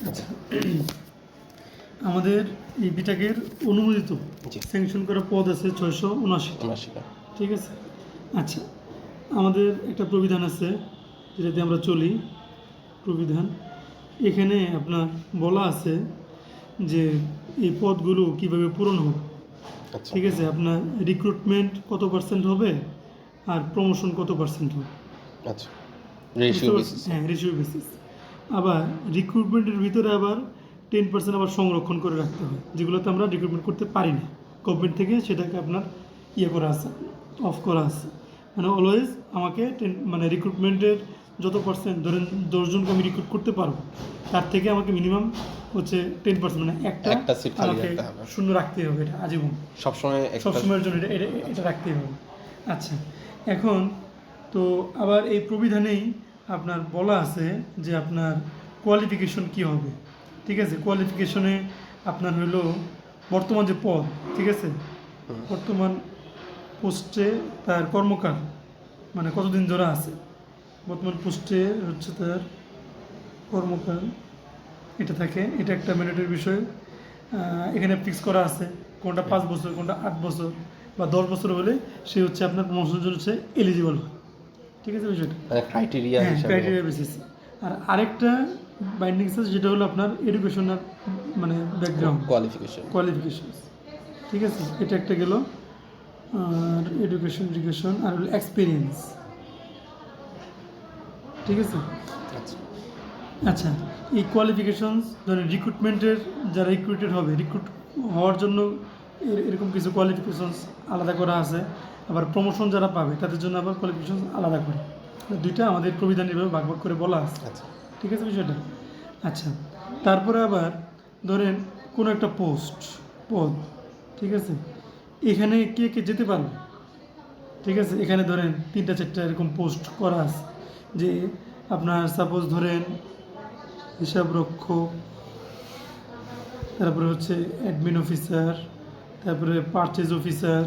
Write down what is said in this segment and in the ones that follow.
আচ্ছা, আমাদের এই বিটাকের অনুমোদিত স্যাংশন করা পদ আছে 679টা। ঠিক আছে। আচ্ছা, আমাদের একটা প্রবিধান আছে যেটাতে আমরা চলি। প্রবিধান এখানে আপনার বলা আছে যে এই পদগুলো কিভাবে পূরণ হবে। ঠিক আছে, আপনার রিক্রুটমেন্ট কত পার্সেন্ট হবে আর প্রমোশন কত পার্সেন্ট হবে। আচ্ছা, রেশিও বেসিস। হ্যাঁ, রেশিও বেসিস। আবার রিক্রুটমেন্টের ভিতরে আবার 10% আবার সংরক্ষণ করে রাখতে হয়, যেগুলোতে আমরা রিক্রুটমেন্ট করতে পারি না। গভর্নমেন্ট থেকে সেটাকে আপনার করা আছে, অফ করা আছে। মানে অলওয়েজ আমাকে মানে রিক্রুটমেন্টের যত পার্সেন্ট, ধরেন 10 জনকে আমি রিক্রুট করতে পারবো, তার থেকে আমাকে মিনিমাম হচ্ছে 10%, মানে একটা সিট খালি আমাকে রাখতে হবে, শূন্য রাখতেই হবে। এটা আজীবন সবসময়ের জন্য এটা রাখতেই হবে। আচ্ছা, এখন তো আবার এই প্রবিধানেই আপনার বলা আছে যে আপনার কোয়ালিফিকেশন কী হবে। ঠিক আছে, কোয়ালিফিকেশনে আপনার হলো বর্তমান যে পদ, ঠিক আছে, বর্তমান পোস্টে তার কর্মকাল মানে কতদিন ধরে আছে, বর্তমান পোস্টে হচ্ছে তার কর্মকাল এটা থাকে। এটা একটা ম্যান্ডেটরি বিষয়। এখানে ফিক্স করা আছে কোনটা 5 বছর, কোনটা 8 বছর বা 10 বছর হলে সে হচ্ছে আপনার প্রমোশনের জন্য হচ্ছে এলিজিবল হয়। ঠিক আছে বিষয়টা, ক্রাইটেরিয়া হিসেবে, ক্রাইটেরিয়া বেসিস। আর আরেকটা বাইন্ডিং আছে যেটা হলো আপনার এডুকেশনাল মানে ব্যাকগ্রাউন্ড, কোয়ালিফিকেশন। ঠিক আছে, এটা একটা গেল। আর এডুকেশন আর হলো এক্সপিরিয়েন্স। ঠিক আছে। আচ্ছা, এই কোয়ালিফিকেশনস ধরেন রিক্রুটমেন্টের যারা রিক্রুটেড হবে, রিক্রুট হওয়ার জন্য এরকম কিছু কোয়ালিফিকেশনস আলাদা করা আছে। আবার প্রমোশন যারা পাবে তাদের জন্য আবার কোয়ালিফিকেশন আলাদা করে, দুইটা আমাদের প্রবিধানীভাবে ভাগ ভাগ করে বলা আছে। ঠিক আছে বিষয়টা। আচ্ছা, তারপরে আবার ধরেন কোনো একটা পদ, ঠিক আছে, এখানে কে কে যেতে পারবে। ঠিক আছে, এখানে ধরেন 3-4টা এরকম পোস্ট করা আছে, যে আপনার সাপোজ ধরেন হিসাবরক্ষক, তারপরে হচ্ছে অ্যাডমিন অফিসার, তারপরে পারচেজ অফিসার।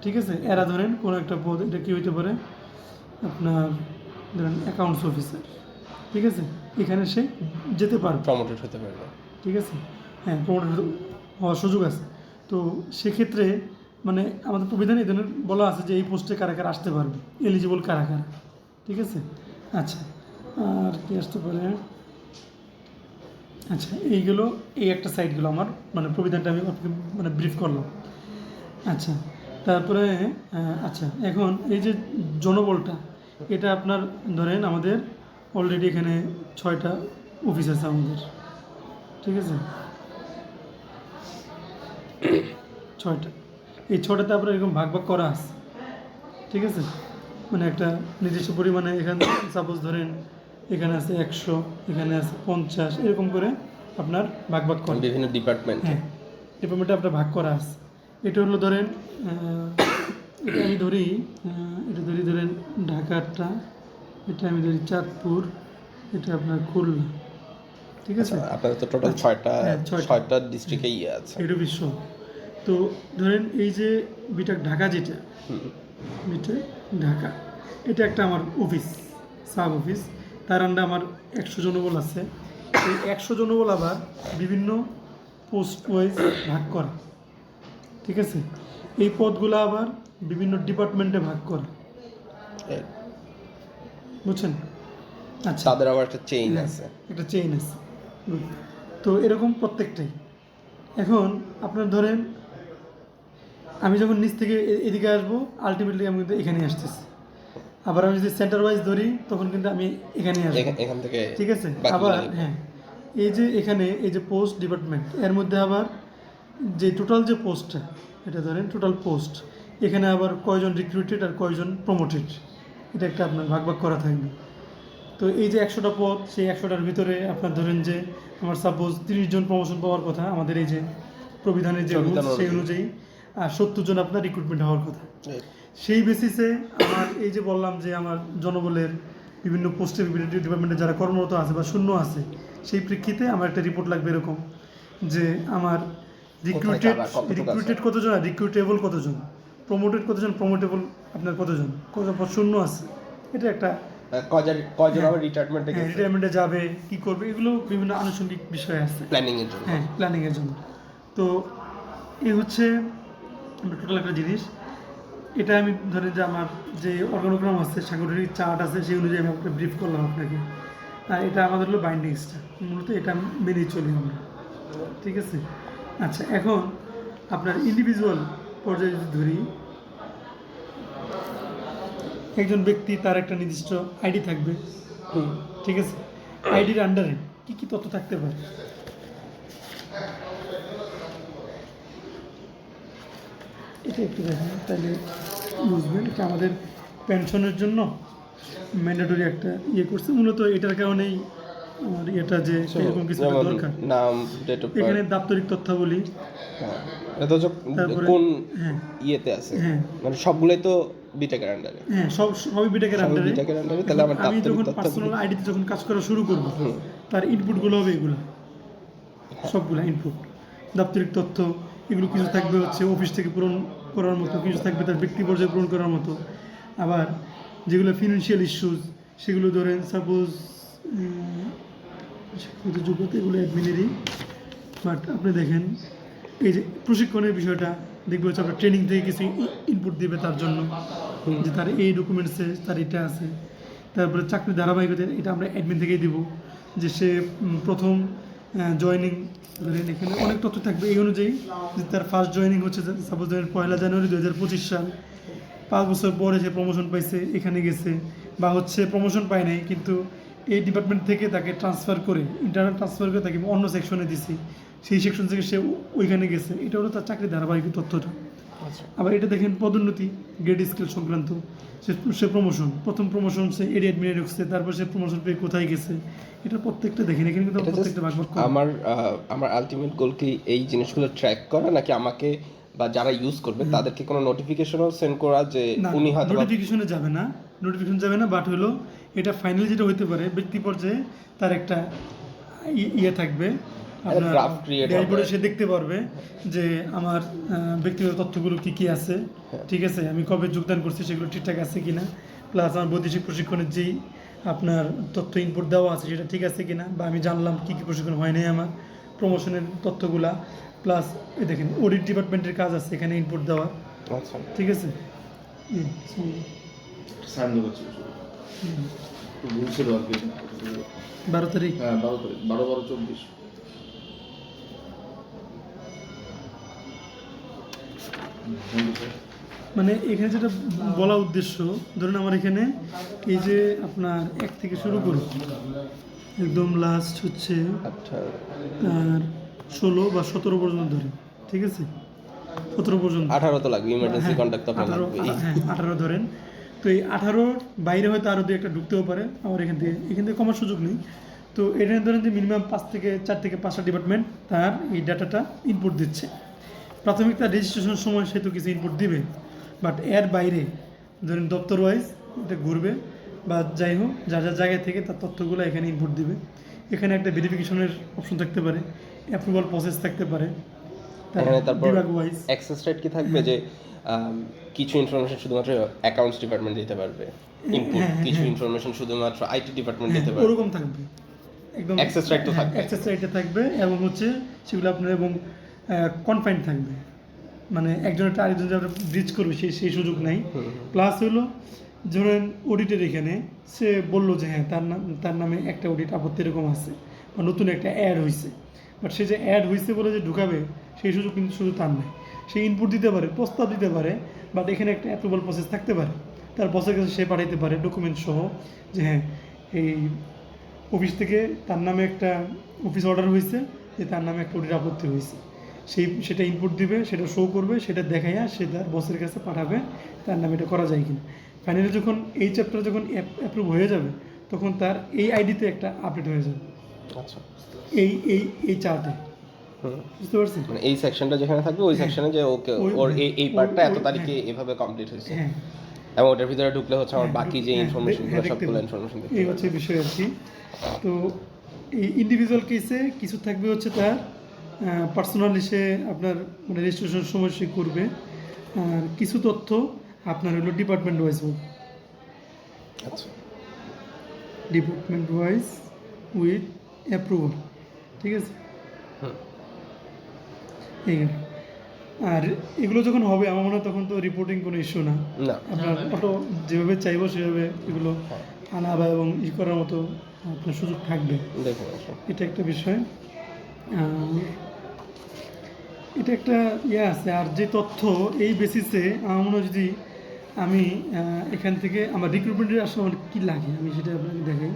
ঠিক আছে, এরা ধরেন কোনো একটা পদ, এটা কী হইতে পারে আপনার ধরেন অ্যাকাউন্টস অফিসার। ঠিক আছে, এখানে সে যেতে পারবে, প্রমোটেড হতে পারবে। ঠিক আছে, হ্যাঁ, প্রমোটেড হওয়ার সুযোগ আছে। তো সেক্ষেত্রে মানে আমাদের প্রবিধানে এই ধরনের বলা আছে যে এই পোস্টে কারা কারা আসতে পারবে, এলিজিবল কারা কারা। ঠিক আছে। আচ্ছা, আর কি আসতে পারে। আচ্ছা, এইগুলো এই একটা সাইডগুলো আমার মানে প্রবিধানটা আমি আপনাকে মানে ব্রিফ করলাম। আচ্ছা, তারপরে আচ্ছা, এখন এই যে জনবলটা, এটা আপনার ধরেন আমাদের অলরেডি এখানে 6টা অফিস আছে আমাদের। ঠিক আছে, 6টা। এই 6টাতে আপনার এরকম ভাগ ভাগ করা আছে। ঠিক আছে, মানে একটা নির্দিষ্ট পরিমাণে এখানে সাপোজ ধরেন এখানে আছে 100, এখানে আছে 50, এরকম করে আপনার ভাগ ভাগ করা বিভিন্ন ডিপার্টমেন্ট। হ্যাঁ, ডিপার্টমেন্টে আপনার ভাগ করা আছে। এটা হলো ধরেন এটা আমি ধরি, এটা ধরেন ঢাকারটা, এটা আমি ধরি চাঁদপুর, এটা আপনার খুলনা। ঠিক আছে, আপনাদের তো টোটাল 6টা ডিস্ট্রিক্টে আছে, এটা বিশ্ব। তো ধরেন এই যে বিটাক ঢাকা, যেটা বিটাক ঢাকা, এটা একটা আমার অফিস, সাব অফিস। তার আন্ডারে আমার 100 জনবল আছে। এই 100 জনবল আবার বিভিন্ন পোস্ট ওয়াইজ ভাগ করা। ঠিক আছে, এই পদগুলো আবার বিভিন্ন ডিপার্টমেন্টে ভাগ করা, বুঝছেন। আচ্ছা, তাদের আবার একটা চেইন আছে, একটা চেইন আছে। তো এরকম প্রত্যেকটাই। এখন আপনার ধরেন আমি যখন নিচ থেকে এদিকে আসবো, আলটিমেটলি আমি কিন্তু এখানে আসতেছি। আবার আমি যদি সেন্টার ওয়াইজ ধরি তখন কিন্তু আমি এখানেই আসবো, এখান থেকে। ঠিক আছে। আবার হ্যাঁ, এই যে এখানে এই যে পোস্ট ডিপার্টমেন্ট, এর মধ্যে আবার যে টোটাল যে পোস্টটা, এটা ধরেন টোটাল পোস্ট, এখানে আবার কয়জন রিক্রুটেড আর কয়জন প্রমোটেড, এটা একটা আপনার ভাগ ভাগ করা থাকবে। তো এই যে 100টা পদ, সেই 100টার ভিতরে আপনার ধরেন যে আমার সাপোজ 30 জন প্রমোশন পাওয়ার কথা আমাদের এই যে প্রবিধানের যে রুলস, সেই অনুযায়ী, আর 70 জন আপনার রিক্রুটমেন্ট হওয়ার কথা। সেই বেসিসে আমার এই যে বললাম যে আমার জনবলের বিভিন্ন পোস্টে বিভিন্ন ডিপার্টমেন্টে যারা কর্মরত আছে বা শূন্য আছে, সেই প্রেক্ষিতে আমার একটা রিপোর্ট লাগবে এরকম যে আমার রিক্রুটেড কতজন আর রিক্রুটেবল কতজন, প্রমোটেড কতজন, প্রমোটেবল আপনার কতজন, কত পদ শূন্য আছে, এটা একটা কজন আবার রিটায়ারমেন্টে গেছে, রিটায়ারমেন্টে যাবে, কি করবে, এগুলো বিভিন্ন আনুষঙ্গিক বিষয় আছে প্ল্যানিং এর জন্য। হ্যাঁ, প্ল্যানিংয়ের জন্য। তো এই হচ্ছে টোটাল একটা জিনিস। এটা আমি ধরেন যে আমার যে অর্গানোগ্রাম আছে, সাংগঠনিক চার্ট আছে, সেই অনুযায়ী আমি আপনাকে ব্রিফ করলাম আপনাকে। আর এটা আমাদের হলো বাইন্ডিংসটা, মূলত এটা মেনেই চলি আমরা, ঠিক আছে। আচ্ছা, এখন আপনার ইন্ডিভিজুয়াল পর্যায়ে যদি ধরি, একজন ব্যক্তি তার একটা নির্দিষ্ট আইডি থাকবে, ঠিক আছে। আইডির আন্ডারে কি কি তথ্য থাকতে পারে? এটা একটু দেখেন, তাহলে বুঝবেন। এটা আমাদের পেনশনের জন্য ম্যান্ডেটরি একটা করছে, মূলত এটার কারণেই আমার এটা যে এরকম কিছু একটা যেমন দরকার। নাম, ডেট অফ এখানে বার্থ, দাপ্তরিক তথ্যাবলী, এটা তো তারপরে কোন হ্যাঁ ইয়েতে আছে, হ্যাঁ মানে সবগুলোই তো বিটেকের আন্ডারে, হ্যাঁ সবই বিটেকের আন্ডারে। বিটেকের আন্ডারে। তাহলে আমার আমি যখন দাপ্তরিক তথ্য, পার্সোনাল আইডিতে যখন কাজ করা শুরু করব, তার ইনপুটগুলো হবে এগুলো, সবগুলো ইনপুট। দাপ্তরিক তথ্য এগুলো কিছু থাকবে হচ্ছে অফিস থেকে পূরণ করার মতো, কিছু থাকবে তার ব্যক্তি পর্যায়ে পূরণ করার মতো। আবার যেগুলো ফিনান্সিয়াল ইস্যুস, সেগুলো ধরেন সাপোজ শিক্ষিত যোগ্যতা, এগুলো অ্যাডমিনেরই। বাট আপনি দেখেন এই যে প্রশিক্ষণের বিষয়টা, দেখবে হচ্ছে আপনার ট্রেনিং থেকে কিছু ইনপুট দিবে তার জন্য, যে তার এই ডকুমেন্টসে তার এটা আছে। তারপরে চাকরি ধারাবাহিকতা, এটা আমরা অ্যাডমিন থেকেই দিব, যে সে প্রথম জয়েনিং, ধরেন এখানে অনেক তথ্য থাকবে এই অনুযায়ী, যে তার ফার্স্ট জয়েনিং হচ্ছে সাপোজ ধরেন 1 জানুয়ারি 2025 সাল, 5 বছর পরে সে প্রমোশন পাইছে, এখানে গেছে, বা হচ্ছে প্রমোশন পায় নাই কিন্তু এই ডিপার্টমেন্ট থেকে তাকে ট্রান্সফার করে, ইন্টারনাল ট্রান্সফার করে তাকে অন্য সেকশনে দিছি, সেই সেকশন থেকে সে ওইখানে গেছে। এটা হলো তার চাকরি ধারাবাহিক তথ্যটা। আবার এটা দেখেন পদোন্নতি, গ্রেড স্কেল সংক্রান্ত, সে প্রমোশন, প্রথম প্রমোশন সে এরিয়া অ্যাডমিনে ঢুকছে, তারপর সে প্রমোশন পেয়ে কোথায় গেছে, এটা প্রত্যেকটা দেখেন। এখানে কিন্তু প্রত্যেকটা ভাগ ভাগ করা। আমার আলটিমেট গোল কি এই জিনিসগুলো ট্র্যাক করা, নাকি আমাকে বা যারা ইউজ করবে তাদেরকে কোনো নোটিফিকেশনও সেন্ড করা যে উনি হয়তো নোটিফিকেশনে যাবে না, নোটিফিকেশন যাবে না, বাট হলো এটা ফাইনাল যেটা হইতে পারে ব্যক্তি পর্যায়ে তার একটা ইয়ে থাকবে, আপনার ড্রাফট ক্রিয়েট ড্যাশবোর্ডে সে দেখতে পারবে যে আমার ব্যক্তিগত তথ্যগুলো কি কি আছে, ঠিক আছে, আমি কবে যোগদান করছি সেগুলো ঠিকঠাক আছে কিনা, প্লাস আমার বৈদেশিক প্রশিক্ষণের যেই আপনার তথ্য ইনপুট দেওয়া আছে সেটা ঠিক আছে কিনা, বা আমি জানলাম কি কি প্রশিক্ষণ হয় নাই আমার, প্রমোশনের তথ্যগুলা, প্লাস এই দেখেন অডিট ডিপার্টমেন্টের কাজ আছে এখানে ইনপুট দেওয়া, আচ্ছা ঠিক আছে। ভুল ছিল আর কি, 12 তারিখ, হ্যাঁ 12 তারিখ, 12-12-24। মানে এখানে যেটা বলা উদ্দেশ্য, ধরুন আমার এখানে এই যে আপনার 1 থেকে শুরু করে একদম লাস্ট হচ্ছে আচ্ছা, আর 16 বা 17 পর্যন্ত ধরে, ঠিক আছে, 17 পর্যন্ত, 18 তো লাগবে, ইমার্জেন্সি কন্ট্যাক্ট তো আপনার লাগবে। হ্যাঁ 18 ধরেন। তো এই 18 বাইরে হয়তো আরও 2-1টা ঢুকতেও পারে আমার এখান থেকে কমার সুযোগ নেই। তো এটা ধরেন যে মিনিমাম 4 থেকে 5টা ডিপার্টমেন্ট তার এই ডাটাটা ইনপুট দিচ্ছে। প্রাথমিক তার রেজিস্ট্রেশনের সময় সে তো কিছু ইনপুট দিবে, বাট এর বাইরে ধরেন দপ্তর ওয়াইজ এটা ঘুরবে, বা যাই হোক যার যার জায়গা থেকে তার তথ্যগুলো এখানে ইনপুট দিবে। এখানে একটা ভেরিফিকেশনের অপশন থাকতে পারে, অ্যাপ্রুভাল প্রসেস থাকতে পারে, এখানে তারপর বিভাগ ওয়াইজ অ্যাক্সেস রাইট কি থাকবে, যে কিছু ইনফরমেশন শুধুমাত্র অ্যাকাউন্টস ডিপার্টমেন্ট দিতে পারবে, ইনপুট কিছু ইনফরমেশন শুধুমাত্র আইটি ডিপার্টমেন্ট দিতে পারবে, ওরকম থাকবে, একদম অ্যাক্সেস রাইট তো থাকবে, অ্যাক্সেস রাইটে থাকবে, এবং হচ্ছে সেগুলো আপনার এবং কনফাইন থাকবে, মানে একজনের আরেকজন যারা ব্রিজ করবে সেই সুযোগ নাই। প্লাস হলো ধরেন অডিটের এখানে সে বললো যে হ্যাঁ তার নামে একটা অডিট আপত্তি এরকম আছে, বা নতুন একটা অ্যাড হয়েছে, বাট সে যে অ্যাড হয়েছে বলে যে ঢুকাবে সেই সুযোগ কিন্তু শুধু তার নাই। সে ইনপুট দিতে পারে, প্রস্তাব দিতে পারে, বাট এখানে একটা অ্যাপ্রুভাল প্রসেস থাকতে পারে, তার বসের কাছে সে পাঠাইতে পারে ডকুমেন্ট সহ যে হ্যাঁ এই অফিস থেকে তার নামে একটা অফিস অর্ডার হয়েছে, যে তার নামে একটা অডিট আপত্তি হয়েছে, সেটা ইনপুট দিবে, সেটা শো করবে, সেটা দেখাইয়া সে তার বসের কাছে পাঠাবে তার নামে এটা করা যায় কিনা। ফাইনালি যখন এই চ্যাপ্টার যখন অ্যাপ্রুভ হয়ে যাবে তখন তার এই আইডিতে একটা আপডেট হয়ে যাবে, আচ্ছা, এই চার্টে, বুঝতে পারছি, মানে এই সেকশনটা যেখানে থাকবে ওই সেকশনে যে ওকে ওর এই পার্টটা এত তারিখে এভাবে কমপ্লিট হয়েছে, হ্যাঁ, এবং ওটার ভিতরে ঢুকলে হচ্ছে আমার বাকি যে ইনফরমেশনগুলো সবগুলো ইনফরমেশন দেখতে এই হচ্ছে বিষয় আর কি। তো এই ইন্ডিভিজুয়াল কেসে কিছু থাকবে হচ্ছে তার পার্সোনালি সে আপনার মানে রেজিস্ট্রেশনের সময় সে করবে, আর কিছু তথ্য আপনার হলো ডিপার্টমেন্ট ওয়াইজ হবে। আচ্ছা, ডিপার্টমেন্ট ওয়াইজ উইথ অ্যাপ্রুভাল, ঠিক আছে। হুম। এইগুলো আর এগুলো যখন হবে আমার মনে হয় তখন তো রিপোর্টিং কোনো ইস্যু না, না। আপনার অটো যেভাবে চাইবো সেভাবে এগুলো আনা বা এবং করার মতো আপনার সুযোগ থাকবে, দেখুন আসুন। এটা একটা বিষয়। এটা একটা আছে। আর যে তথ্য এই বেসিসে আমার মনে হয় যদি আমি এখান থেকে আমার রিক্রুটমেন্টের আসলে আমার কী লাগে আমি সেটা আপনাকে দেখাই।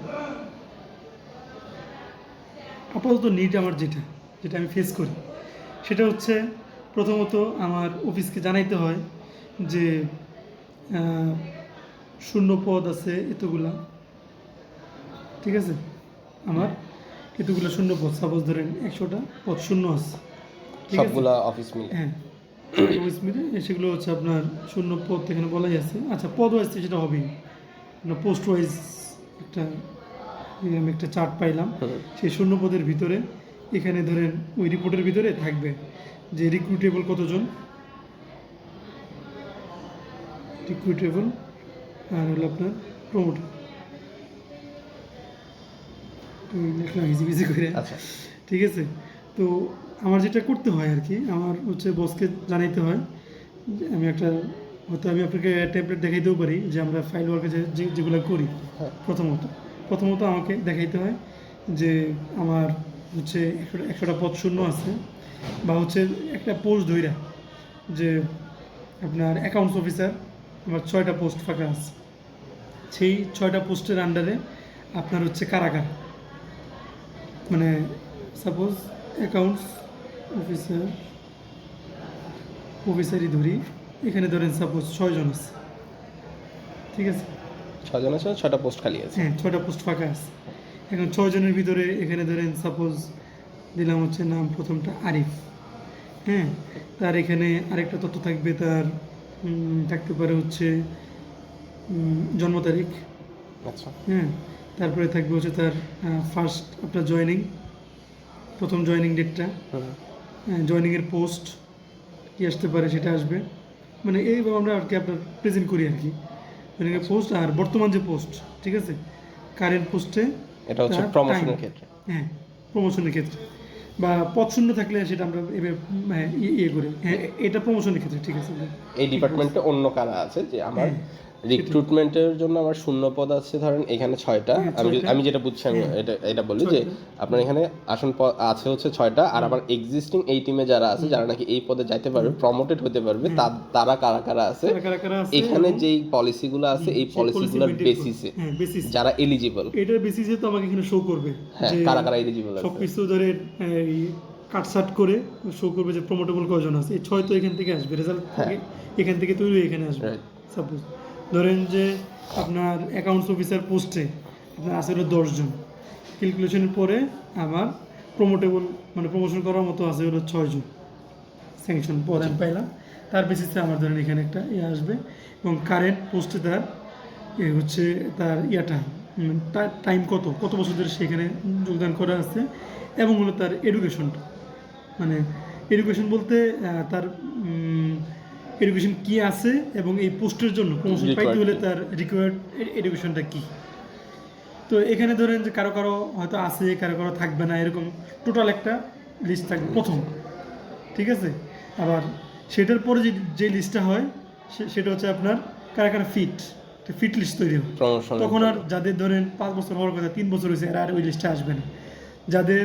আপাতত নিড আমার যেটা যেটা আমি ফেস করি সেটা হচ্ছে প্রথমত আমার অফিসকে জানাইতে হয় যে শূন্য পদ আছে এতগুলা, ঠিক আছে, আমার এতগুলো শূন্য পদ, সাপোজ ধরেন 100টা পদ শূন্য আছে, ঠিক আছে, সবগুলা অফিস মিলে। হ্যাঁ অফিস মিলে সেগুলো হচ্ছে আপনার শূন্য পদ এখানে বলাই আছে। আচ্ছা পদ ওয়াইজ সেটা হবেই, পোস্ট ওয়াইজ একটা আমি একটা চার্ট পাইলাম, সেই শূন্য পদের ভিতরে এখানে ধরেন ওই রিপোর্টের ভিতরে থাকবে যে রিক্রুটেবল কতজন, রিক্রুটেবল আর হলো আপনার প্রমোটার, লিখলাম ইজি বিজি করে, আচ্ছা। ঠিক আছে। তো আমার যেটা করতে হয় আর কি, আমার হচ্ছে বসকে জানাইতে হয় যে আমি একটা, হয়তো আমি আপনাকে ট্যাবলেট দেখাইতেও পারি যে আমরা ফাইল ওয়ার্কে যেগুলো করি, প্রথমত আমাকে দেখাইতে হয় যে আমার হচ্ছে 100টা পদ শূন্য আছে, বা হচ্ছে একটা পোস্ট ধইরা যে আপনার অ্যাকাউন্টস অফিসার আমার 6টা পোস্ট ফাঁকা আছে, সেই 6টা পোস্টের আন্ডারে আপনার হচ্ছে কারা কারা, মানে সাপোজ অ্যাকাউন্টস অফিসারই ধরি, এখানে ধরেন সাপোজ 6 জন আছে, ঠিক আছে, 6 জন আছে, 6টা পোস্ট খালি আছে। হ্যাঁ 6টা পোস্ট ফাঁকা আছে। এখন 6 জনের ভিতরে এখানে ধরেন সাপোজ দিলাম হচ্ছে নাম প্রথমটা আরিফ, হ্যাঁ, তার এখানে আরেকটা তথ্য থাকবে, তার থাকতে পারে হচ্ছে জন্ম তারিখ, আচ্ছা। হ্যাঁ, তারপরে থাকবে হচ্ছে তার ফার্স্ট আপনার জয়েনিং, প্রথম জয়েনিং ডেটটা, জয়েনিংয়ের পোস্ট কী আসতে পারে সেটা আসবে, মানে এইভাবে আমরা আর কি আপনার প্রেজেন্ট করি আর কি, জয়েনিংয়ের পোস্ট আর বর্তমান যে পোস্ট, ঠিক আছে, কারেন্ট পোস্টে এটা হচ্ছে প্রমোশনের ক্ষেত্রে। হ্যাঁ প্রমোশনের ক্ষেত্রে, বা পদ শূন্য থাকলে সেটা আমরা এভাবে ইয়ে করি, হ্যাঁ এটা প্রমোশনের ক্ষেত্রে, ঠিক আছে। এই ডিপার্টমেন্টে অন্য কারা আছে যে আমার হ্যাঁ, রিক্রুটমেন্টের জন্য আমার শূন্য পদ আছে ধরেন এখানে 6টা, হ্যাঁ, আমি 6টা। আমি যেটা বুঝছি আমি হ্যাঁ, এটা বলি যে 6টা। আপনার এখানে আসন পদ আছে হচ্ছে 6টা, আর আমার এক্সিস্টিং এই টিমে যারা আছে যারা নাকি এই পদে যাইতে পারবে, প্রমোটেড হতে পারবে, তারা কারা কারা আছে, কারা আছে এখানে এবং যেই পলিসিগুলো আছে এই সেই পলিসিগুলোর policy maintain করে। বেসিসে হ্যাঁ বেসিস, যারা এলিজিবল, এটার বেসিসে তো আমাকে এখানে শো করবে হ্যাঁ যে কারা কারা এলিজিবল আছে। সব কিছু ধরে কাটসাট করে শো করবে যে প্রমোটেবল কজন আছে, এই 6 তো এখান থেকে আসবে, রেজাল্ট থেকে এখান থেকে তৈরি হয়ে এখানে আসবে। Right. সাপোজ ধরেন যে আপনার অ্যাকাউন্টস অফিসার পোস্টে আপনার আছে হলো 10 জন, ক্যালকুলেশনের পরে আমার প্রমোটেবল মানে প্রমোশন করার মতো আছে হলো 6 জন, স্যাংশন পদ আমি পাইলাম, তার বেসিসে আমার ধরেন এখানে একটা আসবে, এবং কারেন্ট পোস্টে তার হচ্ছে তার তার টাইম কত বছর ধরে সেখানে যোগদান করা আছে, এবং হলো তার এডুকেশনটা, মানে এডুকেশন বলতে তার এডুকেশন কি আছে, এবং এই পোস্টের জন্য প্রমোশন পাইতে হলে তার রিকোয়ার্ড এডুকেশনটা কি। তো এখানে ধরেন যে কারো কারো হয়তো আছে, কারো কারো থাকবে না, এরকম টোটাল একটা লিস্ট থাকবে প্রথম, ঠিক আছে। আবার সেটার পরে যে লিস্টটা হয় সেটা হচ্ছে আপনার কারা কারা ফিট লিস্ট তৈরি হয়, প্রমোশন তখন আর যাদের ধরেন 5 বছর হওয়ার কথা, 3 বছর হয়েছে, এরা আর ওই লিস্টে আসবে না। যাদের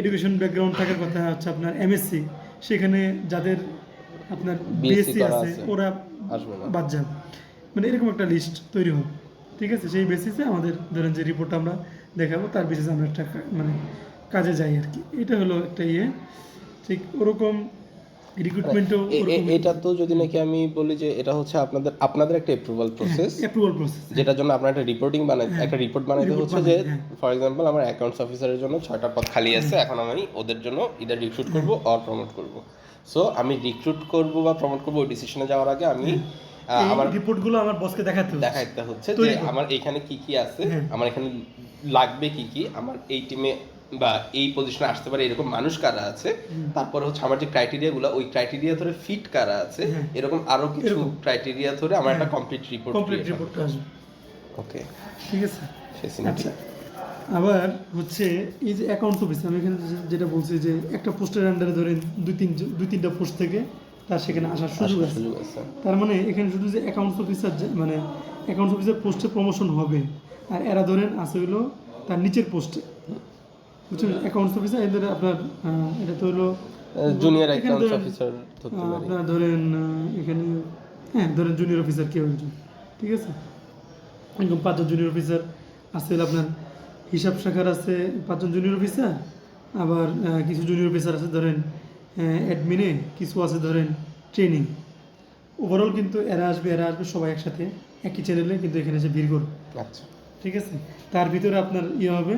এডুকেশন ব্যাকগ্রাউন্ড থাকার কথা হচ্ছে আপনার এমএসসি, সেখানে যাদের আপনার বিএসসি করা আছে আছে, ওরা আসবে না। বাদ যাবে, মানে এরকম একটা লিস্ট তৈরি হবে, ঠিক আছে। সেই বেসিসে আমাদের ধরেন যে রিপোর্ট আমরা দেখাবো, তার বেসিসে আমরা একটা মানে কাজে যাই আর কি, এটা হলো একটা ঠিক ওরকম রিক্রুটমেন্টও এটা তো যদি নাকি আমি বলি যে এটা হচ্ছে আপনাদের একটা অ্যাপ্রুভাল প্রসেস, যেটার জন্য আপনার একটা একটা রিপোর্ট বানাইতে হচ্ছে যে ফর এক্সাম্পল আমার অ্যাকাউন্টস অফিসারের জন্য 6টা পদ খালি আছে, এখন আমি ওদের জন্য ইদার রিক্রুট করব অর প্রমোট করব। সো আমি রিক্রুট করব বা প্রমোট করব ওই ডিসিশনে যাওয়ার আগে আমি আমার রিপোর্টগুলো আমার বসকে দেখাইতে হচ্ছে যে আমার এখানে কি কি আছে, আমার এখানে লাগবে কি কি, আমার এই টিমে বা এই পজিশনে আসতে পারে এরকম মানুষ কারা আছে, তারপরে হচ্ছে আমার যে ক্রাইটেরিয়াগুলো ওই ক্রাইটেরিয়া ধরে ফিট কারা আছে, এরকম আরো কিছু ক্রাইটেরিয়া ধরে আমার একটা কমপ্লিট রিপোর্ট আসবে। ওকে, ঠিক আছে। ফেসিলিটি। আচ্ছা, আবার হচ্ছে এই যে অ্যাকাউন্টস অফিসার, আমি এখানে যেটা বলছি যে একটা পোস্টের আন্ডারে ধরেন দুই তিনটা পোস্ট থেকে তার সেখানে আসার সুযোগ আছে। সুযোগ আছে। তার মানে এখানে শুধু যে অ্যাকাউন্টস অফিসার, মানে অ্যাকাউন্টস অফিসার পোস্টে প্রমোশন হবে, আর এরা ধরেন আছে হলো তার নিচের পোস্টে, বুঝছেন? অ্যাকাউন্টস অফিসার এদের আপনার এটা তো হলো জুনিয়র এখানে অ্যাকাউন্টস ধরেন, অফিসার ধরতে পারি। আপনার ধরেন এখানে হ্যাঁ ধরেন জুনিয়র অফিসার কেউ একজন, ঠিক আছে? এরকম 5 জন জুনিয়র অফিসার আছে হলো আপনার হিসাব শাখার আছে 5 জন জুনিয়র অফিসার, আবার কিছু জুনিয়র অফিসার আছে ধরেন অ্যাডমিনে, কিছু আছে ধরেন ট্রেনিং। ওভারঅল কিন্তু এরা আসবে সবাই একসাথে একই চ্যানেলে, কিন্তু এখানে এসে ভিড় করবে, আচ্ছা, ঠিক আছে? তার ভিতরে আপনার ইয়ে হবে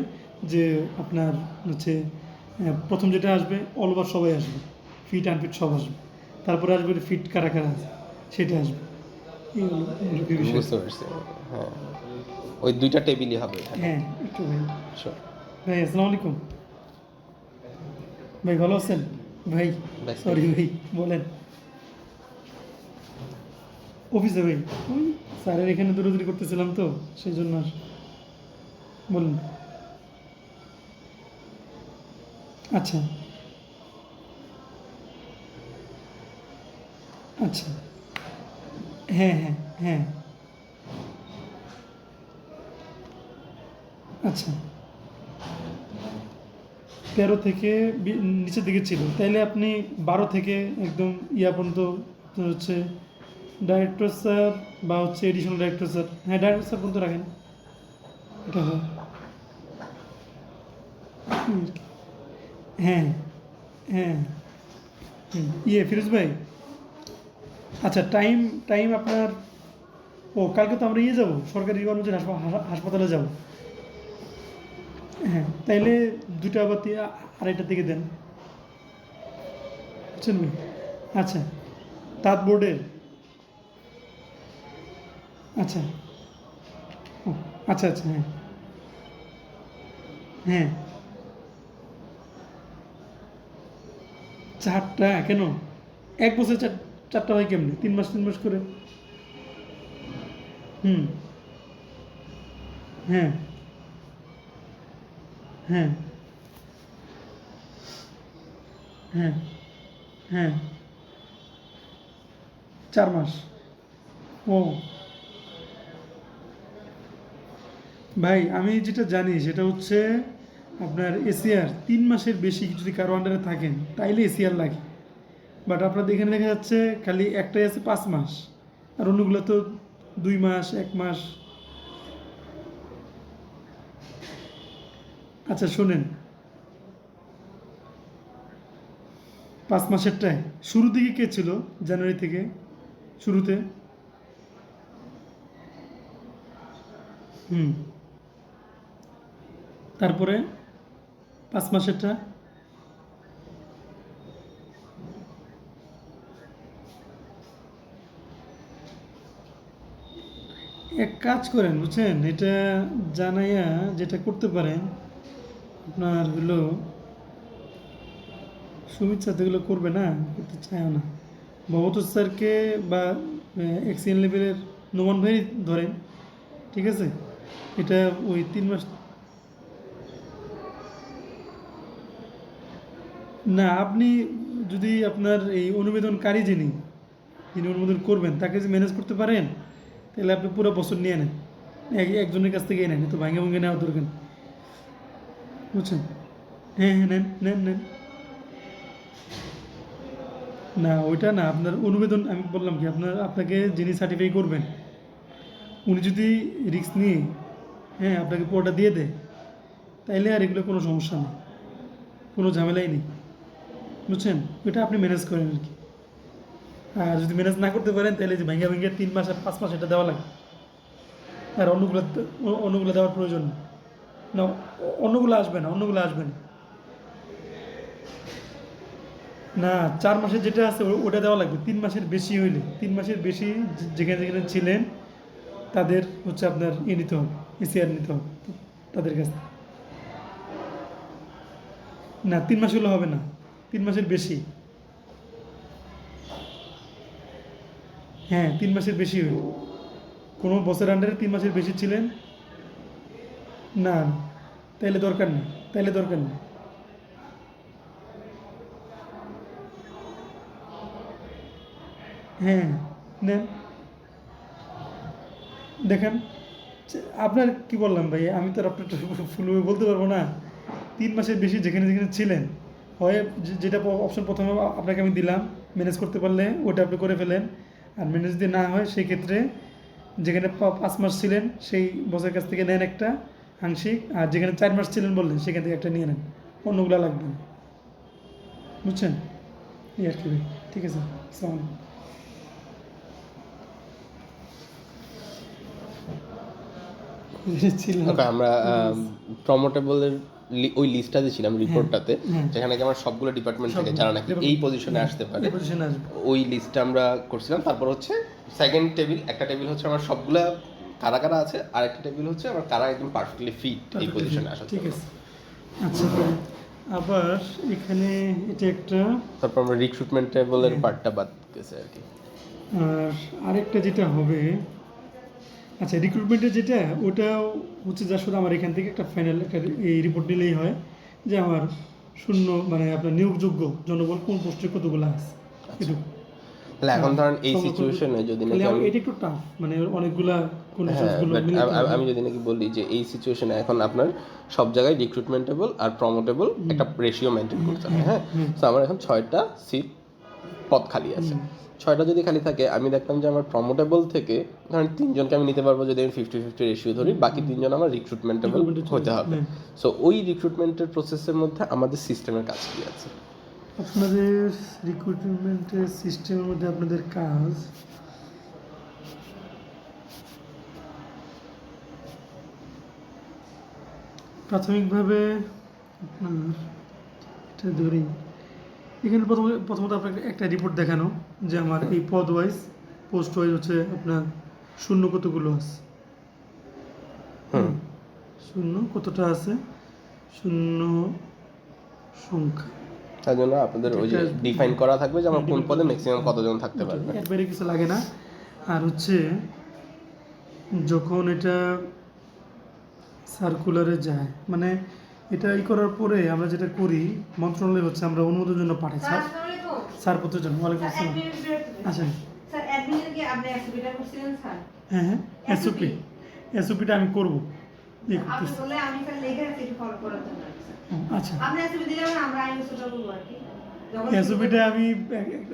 যে আপনার হচ্ছে প্রথম যেটা আসবে অল ওভার সবাই আসবে, ফিট আনফিট সব আসবে, তারপরে আসবে ফিট কারা কারা আছে সেটা আসবে। এই হলো মূলত বিষয়। বুঝতে পারছি। হ্যাঁ, ওই 2টা টেবিলই হবে এখানে। হ্যাঁ একটু ভাই। Sure. ভাই আসসালামু আলাইকুম। ভাই ভালো আছেন? ভাই Nice. সরি ভাই, বলেন। অফিসে ভাই, ওই স্যারের এখানে দৌড়াদৌড়ি করতেছিলাম তো সেই জন্য বলুন। আচ্ছা আচ্ছা, হ্যাঁ হ্যাঁ হ্যাঁ, আচ্ছা 13 থেকে নিচের দিকে ছিল, তাইলে আপনি 12 থেকে একদম ইয়া পর্যন্ত আপনার হচ্ছে ডাইরেক্টর স্যার বা হচ্ছে এডিশনাল ডাইরেক্টর স্যার, হ্যাঁ ডাইরেক্টর স্যার পর্যন্ত রাখেন, এটা হয়। হ্যাঁ হ্যাঁ ইয়ে ফিরোজ ভাই, আচ্ছা টাইম টাইম আপনার, ও কালকে তো আমরা ইয়ে যাবো সরকারি কর্মচারী হাসপাতালে যাব। হ্যাঁ তাইলে 2টা বা 2:30টার দিকে দেন, বুঝছেন ভাই? আচ্ছা তাঁত বোর্ডের, আচ্ছা ও আচ্ছা আচ্ছা, হ্যাঁ হ্যাঁ 4টা কেন? 1 বছর 4টা হয় কেমনি? 3 মাস করে। হুম, হ্যাঁ হ্যাঁ হ্যাঁ হ্যাঁ 4 মাস। ও ভাই আমি যেটা জানি সেটা হচ্ছে আপনার এসিআর 3 মাসের বেশি যদি কারো আন্ডারে থাকেন তাইলে এসিআর লাগে, বাট আপনাদের এখানে দেখা যাচ্ছে খালি একটাই আছে 5 মাস, আর অন্যগুলো তো 2 মাস 1 মাস। আচ্ছা শোনেন, 5 মাসেরটায় শুরু দিকে কে ছিল? জানুয়ারি থেকে শুরুতে। হুম, তারপরে 5 মাসেরটা এক কাজ করেন, বুঝছেন? এটা জানাইয়া যেটা করতে পারেন আপনার হলো সুমিত স্যার এগুলো করবে না, করতে চায় না, ভগত স্যারকে বা এক্সিএন লেভেলের নোমান ভাই ধরেন, ঠিক আছে? এটা ওই 3 মাস না, আপনি যদি আপনার এই অনুবেদনকারী যিনি অনুমোদন করবেন তাকে যদি ম্যানেজ করতে পারেন তাহলে আপনি পুরো বছর নিয়ে নেন, একজনের কাছ থেকে নেন, তো ভাঙে ভাঙে নেওয়া দরকার, বুঝছেন? হ্যাঁ হ্যাঁ নেন নেন নেন। না ওইটা না, আপনার অনুবেদন আমি বললাম কি, আপনাকে যিনি সার্টিফাই করবেন উনি যদি রিস্ক নিয়ে হ্যাঁ আপনাকে পুরোটা দিয়ে দেয় তাইলে আর এগুলো কোনো সমস্যা নেই, কোনো ঝামেলাই নেই, বুঝছেন? ওইটা আপনি ম্যানেজ করেন আর কি। আর যদি ম্যানেজ না করতে পারেন তাহলে যে ভেঙে ভেঙে 3 মাস আর 5 মাস এটা দেওয়া লাগে, আর অন্যগুলো দেওয়ার প্রয়োজন নেই। না অন্যগুলো আসবে না, অন্যগুলো আসবে না। না 4 মাসের যেটা আছে ওটা দেওয়া লাগবে, 3 মাসের বেশি হইলে, 3 মাসের বেশি যেখানে যেখানে ছিলেন তাদের হচ্ছে আপনার নিতে হবে, এসিআর নিতে হবে তাদের কাছে। না 3 মাস হলে হবে না, 3 মাসের বেশি, হ্যাঁ 3 মাসের বেশি হইল, কোনো বছর আন্ডারে 3 মাসের বেশি ছিলেন না না, তাইলে দরকার নেই, তাইলে দরকার নেই। হ্যাঁ নেন, দেখেন আপনার কি বললাম ভাই, আমি তো আর আপনার ফুলভাবে বলতে পারবো না। 3 মাসের বেশি যেখানে যেখানে ছিলেন, হয় যেটা অপশন প্রথমে আপনাকে আমি দিলাম, ম্যানেজ করতে পারলে ওটা আপনি করে ফেলেন, আর ম্যানেজ যদি না হয় সেই ক্ষেত্রে যেখানে 5 মাস ছিলেন সেই বসের কাছ থেকে নেন একটা আংশিক, আর যেখানে 4 মাস ছিলেন বললেন সেখান থেকে একটা নিয়ে নেন, অন্যগুলো লাগবে না, বুঝছেন? এই আর কি ভাই, ঠিক আছে, আসসালামু আলাইকুম। ছিলাম। ওকে, আমরা প্রমোটেবলের ওই লিস্টটা দিয়েছিলাম রিপোর্টটাতে, হ্যাঁ। যেখানে নাকি আমার সবগুলো ডিপার্টমেন্ট থেকে সবগুলো যারা নাকি department- এই পজিশনে আসতে পারে এই পজিশনে আসবে। ওই লিস্টটা আমরা করছিলাম। তারপর হচ্ছে সেকেন্ড টেবিল, একটা টেবিল হচ্ছে আমার সবগুলা কারা কারা আছে, আর একটা টেবিল হচ্ছে আমার কারা একদম পারফেক্টলি ফিট এই পজিশনে আসার ঠিক জন্য। আছে, আচ্ছা আবার এখানে এটা একটা, তারপর আমরা রিক্রুটমেন্ট টেবিলের হ্যাঁ। পার্টটা বাদ গেছে আর কি। আর আরেকটা যেটা হবে, আচ্ছা রিক্রুটমেন্টের যেটা, ওটাও হচ্ছে যা শুধু আমার এখান থেকে একটা ফাইনাল একটা এই রিপোর্ট দিলেই হয় যে আমার শূন্য মানে আপনার নিয়োগযোগ্য জনবল কোন পোস্টে কতগুলো আছে এটুকু। তাহলে এখন ধরেন এই সংরক্ষণ- সিচুয়েশনে যদি খালি নাকি আমার আমি এটা একটু টাফ, মানে অনেকগুলা কোন হ্যাঁ, সোর্সগুলো but আমি যদি নাকি বলি যে এই সিচুয়েশনে এখন আপনার সব জায়গায় রিক্রুটমেন্টেবল আর প্রমোটেবল একটা রেশিও মেনটেন করতে হবে, হ্যাঁ। তো আমার এখন 6টা সিট পদ খালি আছে। 6টা যদি খালি থাকে, আমি দেখলাম যে আমার প্রমোটেবল থেকে ধরেন 3জনকে আমি নিতে পারবো যদি আমি 50-50 রেশিও ধরি, বাকি 3জন আমার রিক্রুটমেন্টেবল হতে হবে। সো ওই রিক্রুটমেন্টের প্রসেসের মধ্যে আমাদের সিস্টেমের কাজ কি আছে? আপনাদের রিক্রুটমেন্টের সিস্টেমের মধ্যে আপনাদের কাজ, প্রাথমিকভাবে আপনার এটা ধরি, এখানে প্রথমত আপনাকে একটা রিপোর্ট দেখানো যে আমার এই পদ ওয়াইজ পোস্ট ওয়াইজ হচ্ছে আপনার শূন্য কতগুলো আছে, শূন্য কতটা আছে, শূন্য সংখ্যা, তার জন্য আপনাদের ওই যে ডিফাইন করা থাকবে যে আমার কোন পদে ম্যাক্সিমাম কতজন থাকতে পারবে। এর বাইরে কিছু লাগে না। আর হচ্ছে যখন এটা সার্কুলারে যায়, মানে এটা করার পরে আমরা যেটা করি মন্ত্রণালয় হচ্ছে আমরা অনুমোদনের জন্য পাঠাই ছাড়পত্রের জন্য। ওয়ালাইকুম আসসালাম, আচ্ছা হ্যাঁ হ্যাঁ এসওপিটা আমি করবো, আচ্ছা এসওপিটা আমি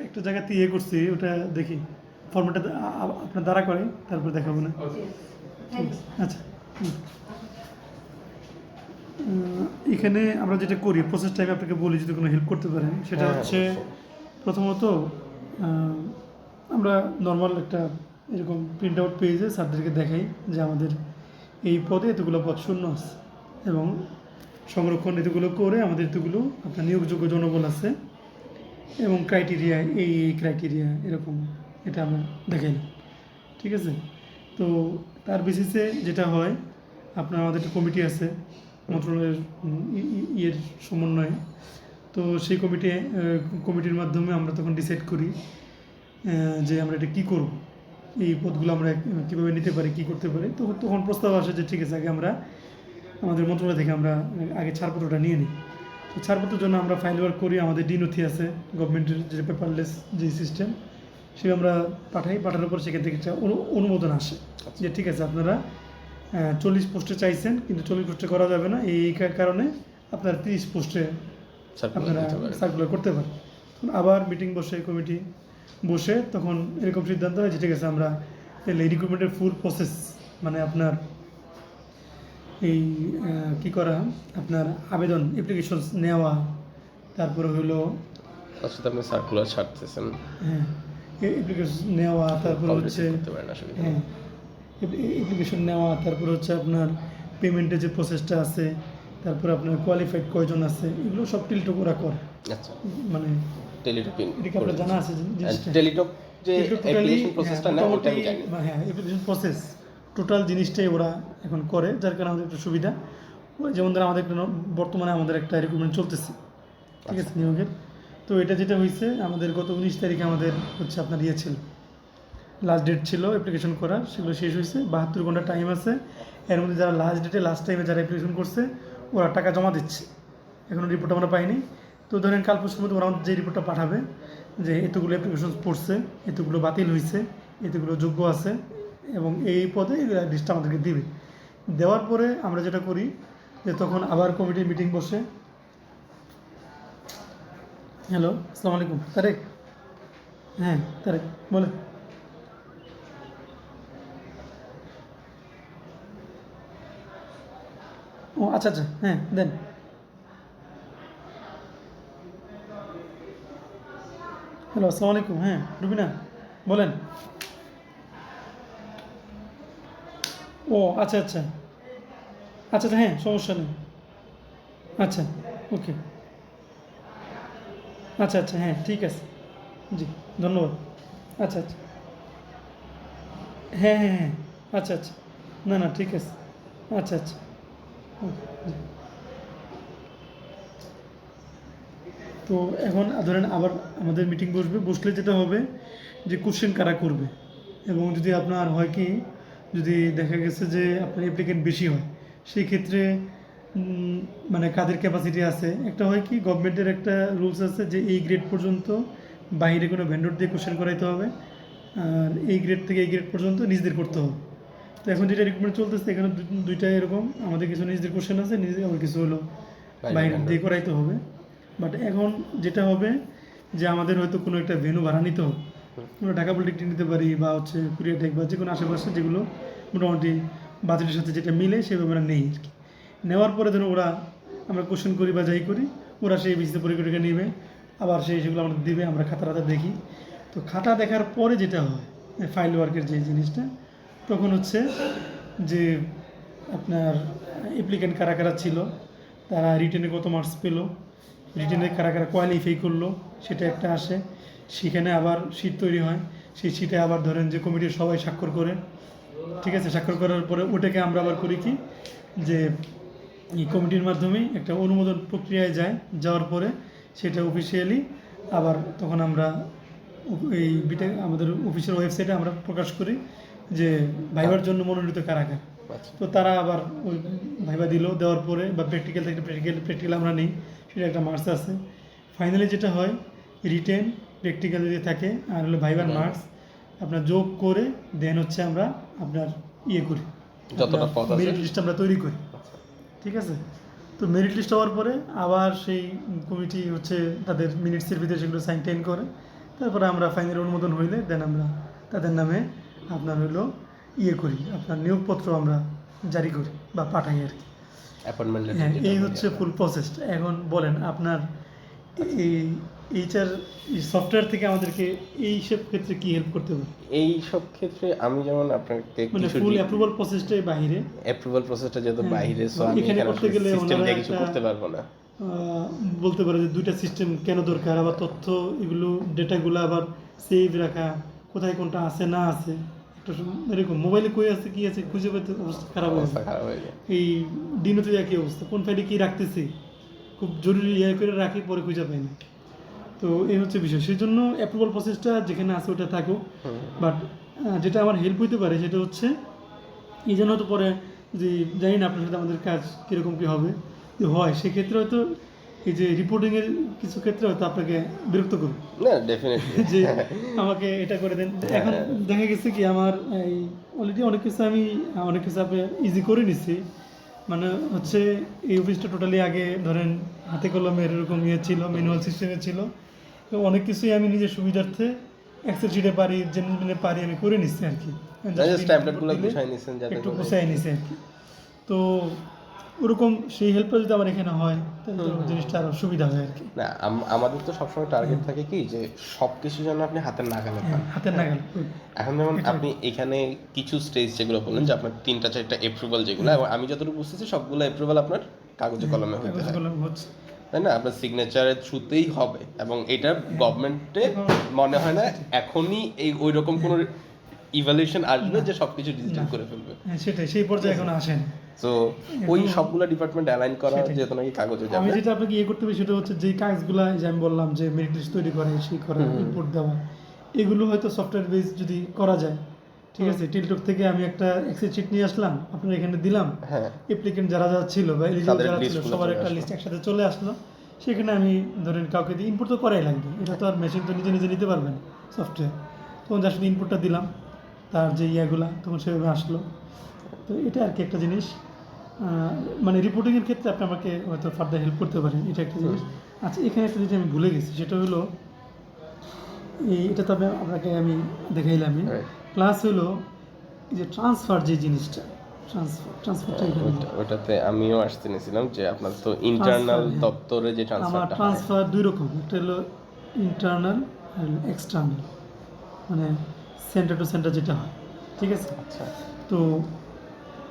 একটা জায়গাতে করছি, ওটা দেখি ফর্মেটটা আপনার দ্বারা করে তারপর দেখাবো না। আচ্ছা এখানে আমরা যেটা করি প্রসেসটা আমি আপনাকে বলি যদি কোনো হেল্প করতে পারেন, সেটা হচ্ছে প্রথমত আমরা নর্মাল একটা এরকম প্রিন্ট আউট পেজে স্যারদেরকে দেখাই যে আমাদের এই পদে এতগুলো পদ শূন্য আছে এবং সংরক্ষণ এতগুলো করে আমাদের এতগুলো আপনার নিয়োগযোগ্য জনবল আছে এবং ক্রাইটেরিয়া এই ক্রাইটেরিয়া এরকম, এটা আমরা দেখাইলাম, ঠিক আছে। তো তার বেসিসে যেটা হয় আপনার আমাদের একটা কমিটি আছে মন্ত্রণালয়ের ইয়ের সমন্বয়ে, তো সেই কমিটির মাধ্যমে আমরা তখন ডিসাইড করি যে আমরা এটা কী করব, এই পদগুলো আমরা কীভাবে নিতে পারি, কী করতে পারি। তখন প্রস্তাব আসে যে ঠিক আছে আগে আমরা আমাদের মন্ত্রণালয় থেকে আমরা আগে ছাড়পত্রটা নিয়ে নিই। তো ছাড়পত্রের জন্য আমরা ফাইল ওয়ার্ক করি, আমাদের ডিনথি আছে গভর্নমেন্টের যে পেপারলেস যে সিস্টেম, সে আমরা পাঠানোর পর সেখান থেকে একটা অনুমোদন আসে যে ঠিক আছে আপনারা 40 পোস্টে চাইছেন কিন্তু 40 পোস্টে করা যাবে না, এই কারণে আপনারা 30 পোস্টে আপনারা সার্কুলার করতে পারেন। আবার মিটিং বসে কমিটি বসে তখন এরকম সিদ্ধান্ত হয় যে ঠিক আছে আমরা এই রিক্রুটমেন্টের ফুল প্রসেস মানে আপনার এই কী করা, আপনার আবেদন অ্যাপ্লিকেশন নেওয়া, তারপরে হলো আপনি সার্কুলার ছাড়তেছেন, হ্যাঁ অ্যাপ্লিকেশন নেওয়া, তারপরে হচ্ছে হ্যাঁ অ্যাপ্লিকেশন নেওয়া, তারপর হচ্ছে আপনার পেমেন্টের যে প্রসেসটা আছে, তারপর আপনার কোয়ালিফাইড কয়জন আছে, এগুলো সব টেলিটক ওরা করে। আচ্ছা, মানে টেলিটকিং এটা কি আপনার জানা আছে জিনিসটা? টেলিটক যে অ্যাপ্লিকেশন প্রসেসটা না ওটা আমি জানি। হ্যাঁ অ্যাপ্লিকেশন প্রসেস টোটাল জিনিসটাই ওরা এখন করে, যার কারণে আমাদের একটু সুবিধা। ওই যেমন ধরো আমাদের বর্তমানে আমাদের একটা রিক্রুটমেন্ট চলতেছে, ঠিক আছে নিয়োগের। তো এটা যেটা হয়েছে আমাদের গত 19 তারিখে আমাদের হচ্ছে আপনার ইয়ে ছিল লাস্ট ডেট ছিল অ্যাপ্লিকেশন করার, সেগুলো শেষ হয়েছে, 72 ঘন্টা টাইম আছে। এর মধ্যে যারা লাস্ট টাইমে যারা অ্যাপ্লিকেশন করছে ওরা টাকা জমা দিচ্ছে, এখনও রিপোর্ট আমরা পাইনি। তো ধরেন কাল পরশুর মধ্যে ওরা আমাদের যে রিপোর্টটা পাঠাবে যে এতগুলো অ্যাপ্লিকেশন পড়ছে, এতগুলো বাতিল হয়েছে, এতগুলো যোগ্য আছে এবং এই পদে লিস্টটা আমাদেরকে দিবে। দেওয়ার পরে আমরা যেটা করি যে তখন আবার কমিটির মিটিং বসে। হ্যালো, আসসালামু আলাইকুম তারেক। হ্যাঁ তারেক বলে। ও আচ্ছা আচ্ছা, হ্যাঁ দেন। হ্যালো, আসসালামু আলাইকুম। হ্যাঁ রুবিনা বলেন। ও আচ্ছা আচ্ছা আচ্ছা আচ্ছা, হ্যাঁ সমস্যা নেই। আচ্ছা ওকে, আচ্ছা আচ্ছা, হ্যাঁ ঠিক আছে, জি ধন্যবাদ। আচ্ছা আচ্ছা, হ্যাঁ হ্যাঁ হ্যাঁ, আচ্ছা আচ্ছা, না না ঠিক আছে, আচ্ছা আচ্ছা, ওকে, জি। তো এখন ধরেন আবার আমাদের মিটিং বসবে, বসলে যেটা হবে যে কোশ্চেন কারা করবে, এবং যদি আপনার হয় কি যদি দেখা গেছে যে আপনার অ্যাপ্লিকেন্ট বেশি হয় সেই ক্ষেত্রে মানে কাদের ক্যাপাসিটি আছে, একটা হয় কি গভর্নমেন্টের একটা রুলস আছে যে এই গ্রেড পর্যন্ত বাইরে কোনো ভেন্ডর দিয়ে কোশ্চেন করাইতে হবে, আর এই গ্রেড থেকে এই গ্রেড পর্যন্ত নিজেদের করতে হবে। তো এখন যেটা রিক্রুটমেন্ট চলতেছে এখানে দুইটা এরকম, আমাদের কিছু নিজেদের কোশ্চেন আছে, নিজে আবার কিছু হলো বাইরে দিয়ে করাইতে হবে। বাট এখন যেটা হবে যে আমাদের হয়তো কোনো একটা ভেন্যু ভাড়া নিতে হবে, আমরা ঢাকা পলিটেকনিক নিতে পারি বা হচ্ছে কুরিয়াটেক বা যে কোনো আশেপাশে যেগুলো মোটামুটি বাজেটের সাথে যেটা মিলে সেভাবে আমরা নেই আর কি। নেওয়ার পরে ধরো ওরা আমরা কোশ্চেন করি বা যাই করি, ওরা সেই ভিত্তিতে পরীক্ষাটা নেবে, আবার সেগুলো আমাদের দিবে, আমরা খাতা দেখি। তো খাতা দেখার পরে যেটা হয় ফাইল ওয়ার্কের যে জিনিসটা, তখন হচ্ছে যে আপনার অ্যাপ্লিকেন্ট কারা কারা ছিল, তারা রিটেনে কত মার্কস পেলো, রিটেনে কারা কারা কোয়ালিফাই করলো সেটা একটা আসে। সেখানে আবার শীট তৈরি হয়, সেই শীটে আবার ধরেন যে কমিটির সবাই স্বাক্ষর করে, ঠিক আছে, স্বাক্ষর করার পরে ওটাকে আমরা আবার করি কি যে এই কমিটির মাধ্যমেই একটা অনুমোদন প্রক্রিয়ায় যায়, যাওয়ার পরে সেটা অফিসিয়ালি আবার তখন আমরা এই আমাদের অফিসের ওয়েবসাইটে আমরা প্রকাশ করি যে ভাইবার জন্য মনোনীত কারা কারা। তো তারা আবার ওই ভাইবা দেওয়ার পরে বা প্র্যাকটিক্যাল থেকে প্র্যাকটিক্যাল আমরা নিই, সেটা একটা মার্কস আছে। ফাইনালি যেটা হয় রিটেন প্র্যাকটিক্যাল যদি থাকে আর হলো ভাইবার মার্কস আপনার যোগ করে দেন হচ্ছে আমরা আপনার করি, যতটা পদ আছে মেরিট লিস্ট আমরা তৈরি করি, ঠিক আছে। তো মেরিট লিস্ট হওয়ার পরে আবার সেই কমিটি হচ্ছে তাদের মিনিটসের ভিতরে সেগুলো সাইন টাইন করে, তারপরে আমরা ফাইনাল অনুমোদন হইলে দেন আমরা তাদের নামে আপনার হলো করি, আপনার নিয়োগপত্র আমরা জারি করি বা পাঠাই আর কি। হ্যাঁ, এই হচ্ছে ফুল প্রসেসটা। এখন বলেন আপনার এই এইচআর সফটওয়্যার থেকে আমাদেরকে এই সব ক্ষেত্রে কি হেল্প করতে পারে? এই সব ক্ষেত্রে আমি যেমন আপনাকে মানে ফুল অ্যাপ্রুভাল প্রসেসটাই বাইরে, অ্যাপ্রুভাল প্রসেসটা যেহেতু বাইরে, সো আমি এখানে করতে গেলে সিস্টেম দিয়ে কিছু করতে পারবো না। বলতে পারে যে দুইটা সিস্টেম কেন দরকার, আবার তথ্য এগুলো ডেটাগুলো আবার সেভ রাখা, কোথায় কোনটা আছে না আছে, একটা এরকম মোবাইলে কই আছে কি আছে খুঁজে পেতে অবস্থা খারাপ হয়ে যায়। এই দিনতে একই অবস্থা, কোন ফাইলে কি রাখতেছি খুব জরুরি করে রাখি, পরে খুঁজে পাই না। তো এই হচ্ছে বিষয়, সেই জন্য অ্যাপ্রুভাল প্রসেসটা যেখানে আছে ওটা থাকুক। বাট যেটা আমার হেল্প হইতে পারে সেটা হচ্ছে এই জন্য হয়তো পরে যে জানি না আপনার সাথে আমাদের কাজ কীরকম কী হবে, যদি হয় সেক্ষেত্রে হয়তো এই যে রিপোর্টিংয়ের কিছু ক্ষেত্রে হয়তো আপনাকে বিরক্ত করবে না, ডেফিনেটলি যে আমাকে এটা করে দেন। এখন দেখা গেছে কি আমার এই অলরেডি অনেক কিছু আপনি ইজি করে নিচ্ছি, মানে হচ্ছে এই অফিসটা টোটালি আগে ধরেন হাতে কলমের এরকম ছিল, ম্যানুয়াল সিস্টেমে ছিল, তো অনেক কিছুই আমি নিজের সুবিধার্থে এক্সেল শিটে পারি, জেনারেলে পারি, আমি করে নিচ্ছি আর কি, একটু গুছাই নিচ্ছি আর কি। তো ওরকম সেই হেল্পটা যদি আমার এখানে হয় তাহলে তো জিনিসটা আরো সুবিধা হয় আর কি। না, আমাদের তো সবসময় টার্গেট থাকে কি যে সবকিছু যেন আপনি হাতের নাগালে পান। হাতের নাগালে এখন যেমন আপনি এখানে কিছু স্টেজ যেগুলো বললেন যে আপনার 3-4টা অ্যাপ্রুভাল যেগুলো, এবং আমি যতটুকু বুঝতেছি সবগুলো অ্যাপ্রুভাল আপনার কাগজে কলমে হতে হয়, তাই না? আপনার সিগনেচারের থ্রুতেই হবে, এবং এটা গভর্নমেন্টে মনে হয় না এখনই এই ওই রকম কোনো ইভ্যালুয়েশন আসবে যে সবকিছু ডিজিটাল করে ফেলবে। সেটাই, সেই পর্যায়ে এখন আসেন। তো ওই সবগুলো ডিপার্টমেন্ট অ্যালাইন করা যেহেতু নাকি কাগজে যাবে। আমি যেটা আপনাকে করতে হবে সেটা হচ্ছে যেই কাজগুলো যে আমি বললাম যে মেরিট লিস্ট তৈরি করা, সেই করা, রিপোর্ট দেওয়া, এগুলো হয়তো সফটওয়্যার বেস যদি করা যায়, ঠিক আছে, টিলটক থেকে আমি একটা এক্সেল শিট নিয়ে আসলাম, আপনার এখানে দিলাম, হ্যাঁ অ্যাপ্লিকেন্ট যারা যারা ছিল বা এলিজিবল তাদের যারা ছিল list গুলো সবার চলে একটা আসলো। লিস্ট একসাথে চলে আসলো, সেখানে আমি ধরেন কাউকে দিয়ে ইনপুট তো করাই লাগবে, এটা তো আর মেশিন তো নিজে নিজে নিতে পারবে না সফটওয়্যার, তখন যার সাথে ইনপুটটা দিলাম তার যে ইয়াগুলা তখন সেভাবে আসলো। তো এটা আর কি একটা জিনিস, মানে রিপোর্টিংয়ের ক্ষেত্রে আপনি আমাকে হয়তো ফার্দার হেল্প করতে পারেন, এটা একটা জিনিস। আচ্ছা, এখানে একটা জিনিস আমি ভুলে গেছি, সেটা হলো এটা তবে আপনাকে আমি দেখাইলামই, Right. প্লাস হলো এই যে ট্রান্সফার যে জিনিসটা, ট্রান্সফারটা এখানে ওটাতে আমিও আসতে নিয়েছিলাম যে আপনার তো ইন্টারনাল হ্যাঁ। দপ্তরে যে আমার ট্রান্সফারটা হয় ট্রান্সফার দুই রকম, একটা হলো ইন্টারনাল আর এক্সটার্নাল, মানে সেন্টার টু সেন্টার যেটা হয়, ঠিক আছে। আচ্ছা তো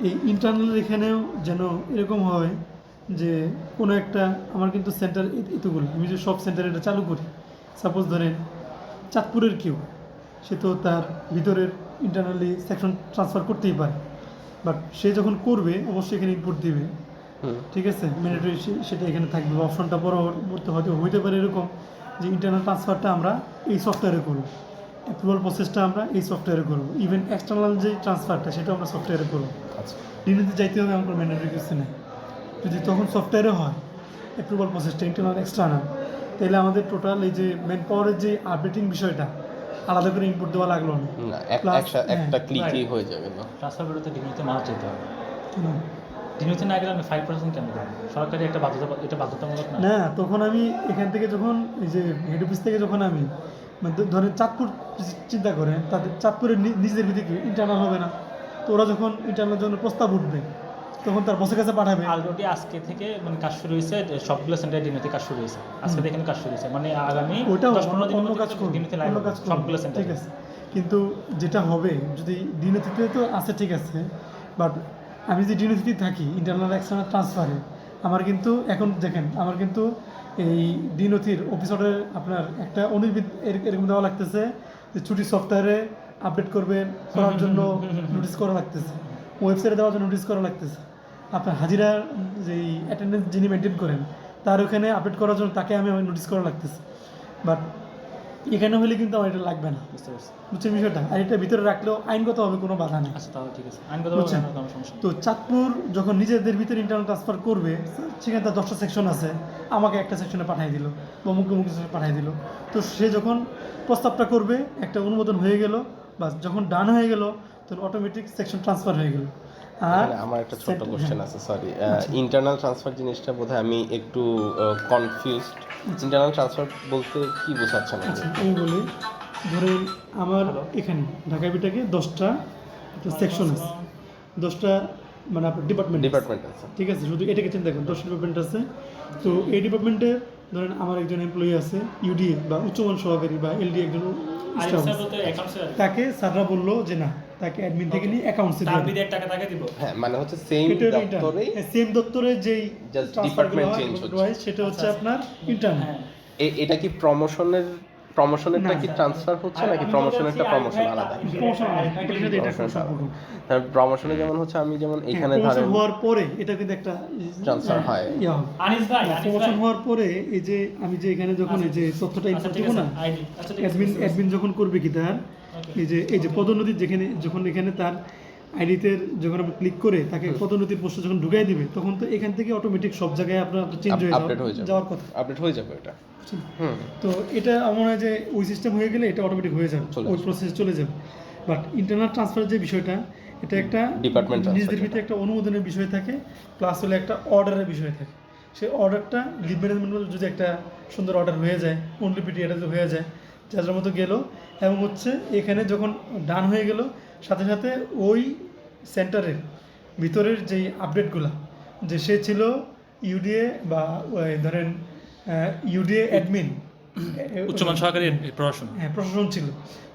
এই ইন্টারনাল এখানেও যেন এরকম হয় যে কোনো একটা, আমার কিন্তু সেন্টার এতগুলো, আমি যদি সব সেন্টারে এটা চালু করি, সাপোজ ধরেন চাঁদপুরের কেউ, সে তো তার ভিতরের ইন্টারনালি সেকশন ট্রান্সফার করতেই পারে, বাট সে যখন করবে অবশ্যই এখানে ইনপুট দিবে, হুম ঠিক আছে, ম্যান্ডেটরি সেটা এখানে থাকবে। অপশনটা পরবর্তী হয়তো হইতে পারে এরকম যে ইন্টারনাল ট্রান্সফারটা আমরা এই সফটওয়্যারে করব, অ্যাপ্রুভাল প্রসেসটা আমরা এই সফটওয়্যারে করব, ইভেন এক্সটার্নাল যে ট্রান্সফারটা সেটাও আমরা সফটওয়্যারে করব। আচ্ছা ডিনিতে যাইতে হবে আমার কোনো ম্যান্ডেটরি কিছু নেই, যদি তখন সফটওয়্যারে হয় অ্যাপ্রুভাল প্রসেসটা ইন্টারনাল এক্সটার্নাল, তাহলে আমাদের টোটাল এই যে ম্যান পাওয়ারের যে আপডেটিং বিষয়টা আলাদা করে ইনপুট দেওয়া লাগলো না। না Plus, একটা হ্যাঁ। ক্লিকই হয়ে যাবে না ট্রান্সফার করতে ডিগ্রিতে না যেতে হবে, কেন? ডিগ্রিতে না গেলে আমি 5% কেন দেবো? সরকারি একটা এটা বাধ্যতামূলক না। না, তখন আমি এখান থেকে যখন এই যে হেড অফিস থেকে যখন আমি মানে ধরেন চাঁদপুর চিন্তা করেন, তাদের চাঁদপুরের নিজেদের ভিতরে ইন্টারনাল হবে না, তো ওরা যখন ইন্টারনাল জন্য প্রস্তাব উঠবে তখন তার বসের কাছে পাঠাবে। অলরেডি আজকে থেকে মানে কাজ শুরু হয়েছে, সবগুলো সেন্টারে ডিগ্রিতে কাজ শুরু হয়েছে, আজকে থেকে এখানে কাজ শুরু হয়েছে, মানে আগামী ওটাও 10-15 দিনের অন্য মধ্যে কাজ করবে, ডিগ্রিতে অন্য লাইভ কাজ করবে, সবগুলো সেন্টারে। ঠিক আছে। কিন্তু যেটা হবে যদি ডিনোথিতে তো আছে, ঠিক আছে, বাট আমি যদি ডিনোথিতে থাকি ইন্টারনাল এক্সটার্নাল ট্রান্সফারে, আমার কিন্তু এখন দেখেন আমার কিন্তু এই ডিনোথির অফিস অর্ডারে আপনার একটা অনুবিদ এরকম দেওয়া লাগতেছে যে ছুটি সফটওয়্যারে আপডেট করবেন করার জন্য নোটিস করা লাগতেছে, ওয়েবসাইটে দেওয়ার জন্য নোটিস করা লাগতেছে, আপনার হাজিরার যে অ্যাটেন্ডেন্স যিনি মেনটেন করেন তার ওখানে আপডেট করার জন্য তাকে আমি নোটিস করা লাগতেছে, বাট এখানে হলে কিন্তু আমার এটা লাগবে না, বুঝতে পারছি। বুঝছেন বিষয়টা। আর এটা ভিতরে রাখলেও আইনগতভাবে কোনো বাধা নেই। আচ্ছা তাহলে ঠিক আছে, আইনগত বুঝছেন? কোনো সমস্যা নেই। তো চাঁদপুর যখন নিজেদের ভিতরে ইন্টারনাল ট্রান্সফার করবে, সেখানে তার 10টা সেকশন আছে, আমাকে একটা সেকশনে পাঠিয়ে দিল বা মুখ্যমন্ত্রী পাঠিয়ে দিল, তো সে যখন প্রস্তাবটা করবে একটা অনুমোদন হয়ে গেল, বাস যখন ডান হয়ে গেল তখন অটোমেটিক সেকশন ট্রান্সফার হয়ে গেল। আর এখানে আমার একটা ছোট্ট center- কোশ্চেন হ্যাঁ। আছে, সরি। ইন্টারনাল ট্রান্সফার জিনিসটা বোধহয় আমি একটু কনফিউজড। ইন্টারনাল ট্রান্সফার বলতে কি বোঝাচ্ছেন আচ্ছা, আপনি? আমি বলি, ধরেন আমার এখানে ঢাকা বিটাকে 10টা সেকশন আছে, 10টা মানে আপনার ডিপার্টমেন্ট ডিপার্টমেন্ট আছে ঠিক আছে, শুধু এটাকে চিন্তা করেন 10টা ডিপার্টমেন্ট আছে। তো এই ডিপার্টমেন্টে ধরেন আমার একজন এমপ্লয়ি আছে ইউডিএ বা উচ্চমান সহকারী বা এলডি একজন আর staff স্যার আছে। বলতে অ্যাকাউন্টসে তাকে স্যাররা বললো যে না, তাকে অ্যাডমিন থেকে নিয়ে অ্যাকাউন্টসে তার বিদের টাকা তাকে দিব। হ্যাঁ, মানে হচ্ছে সেম দপ্তরেই সেম দপ্তরের যেই Just ট্রান্সফার department change হচ্ছে। সেটা হচ্ছে আচ্ছা, আপনার ইন্টারনাল। হ্যাঁ এটা কি প্রমোশনেরটা না, কি ট্রান্সফার হচ্ছে নাকি প্রমোশনেরটা প্রমোশন আলাদা? প্রমোশনে যেমন হচ্ছে আমি যেমন এখানে প্রমোশন ধরেন হওয়ার পরে এটা কিন্তু একটা Transfer হয়। ইয়া হবে। আনিস ভাই প্রমোশন হওয়ার পরে এই যে আমি যে এখানে যখন এই যে তথ্যটা আচ্ছা ইনপুট ঠিক দেবো আছে না, আইডি, আচ্ছা ঠিক আছে অ্যাডমিন যখন করবে কি তার এই যে পদোন্নতির যেখানে যখন এখানে তার আইডিতে যখন আপনি ক্লিক করে তাকে পদোন্নতির পোস্ট যখন ঢুকাই দিবে, তখন তো এখান থেকে অটোমেটিক সব জায়গায় আপনার চেঞ্জ হয়ে আপডেট হয়ে যাবে, যাওয়ার কথা। আপডেট হয়ে যাবে এটা। হুম তো এটা আমার মনে হয় যে ওই সিস্টেম হয়ে গেলে এটা অটোমেটিক হয়ে যাবে, চলে ওই আসবে। প্রসেস চলে যাবে। বাট ইন্টারনাল ট্রান্সফারের যে বিষয়টা, এটা একটা Department transfer নিজেদের ভিতরে একটা অনুমোদনের বিষয় থাকে, প্লাস হলে একটা অর্ডারের বিষয় থাকে। সেই অর্ডারটা লিভ ম্যানেজমেন্ট যদি একটা সুন্দর অর্ডার হয়ে যায়, অনুলিপিটি এটা যদি হয়ে যায় যার মতো গেল, এবং হচ্ছে এখানে যখন ডান হয়ে গেল সাথে সাথে ওই সেন্টারের ভিতরের যেই আপডেটগুলো, যে সে ছিল ইউডিএ বা ওই ধরেন ইউডিএ অ্যাডমিন, উচ্চমান সহকারী প্রশাসন। হ্যাঁ প্রশাসন ছিল,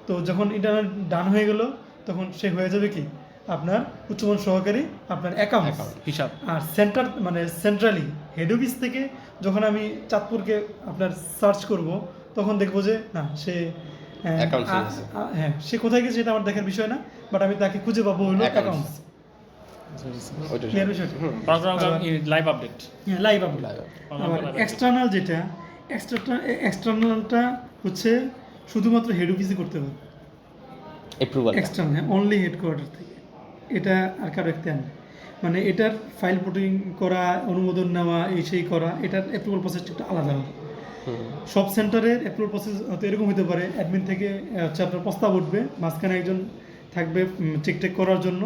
তো যখন ইন্টারনেট ডান হয়ে গেল তখন সে হয়ে যাবে কি আপনার উচ্চমান সহকারী আপনার অ্যাকাউন্ট হিসাব আর সেন্টার মানে সেন্ট্রালি হেড অফিস থেকে যখন আমি চাঁদপুরকে আপনার সার্চ করব তখন দেখবো যে না সে Accounts এ আছে। হ্যাঁ সে কোথায় গেছে সেটা আমার দেখার বিষয় না, বাট আমি তাকে খুঁজে পাবো হলো Accounts। অ্যাকাউন্টস। ওইটা ক্লিয়ার বিষয়টা? Live update. হ্যাঁ লাইভ আপডেট। আবার এক্সটার্নাল যেটা এক্সটার্নালটা হচ্ছে শুধুমাত্র হেড অফিসে করতে পারবে অ্যাপ্রুভাল এক্সটার্নাল, হ্যাঁ, অনলি হেডকোয়ার্টার থেকে। এটা আর কারো এখতিয়ার নেই। মানে এটার ফাইল পুটিং করা, অনুমোদন নেওয়া, এই সেই করা, এটার অ্যাপ্রুভাল প্রসেসটা একটু আলাদা হবে। সব সেন্টারের অ্যাপ্রুভাল প্রসেস হয়তো এরকম হতে পারে, অ্যাডমিন থেকে হচ্ছে আপনার প্রস্তাব উঠবে, মাঝখানে একজন থাকবে চেক টেক করার জন্য,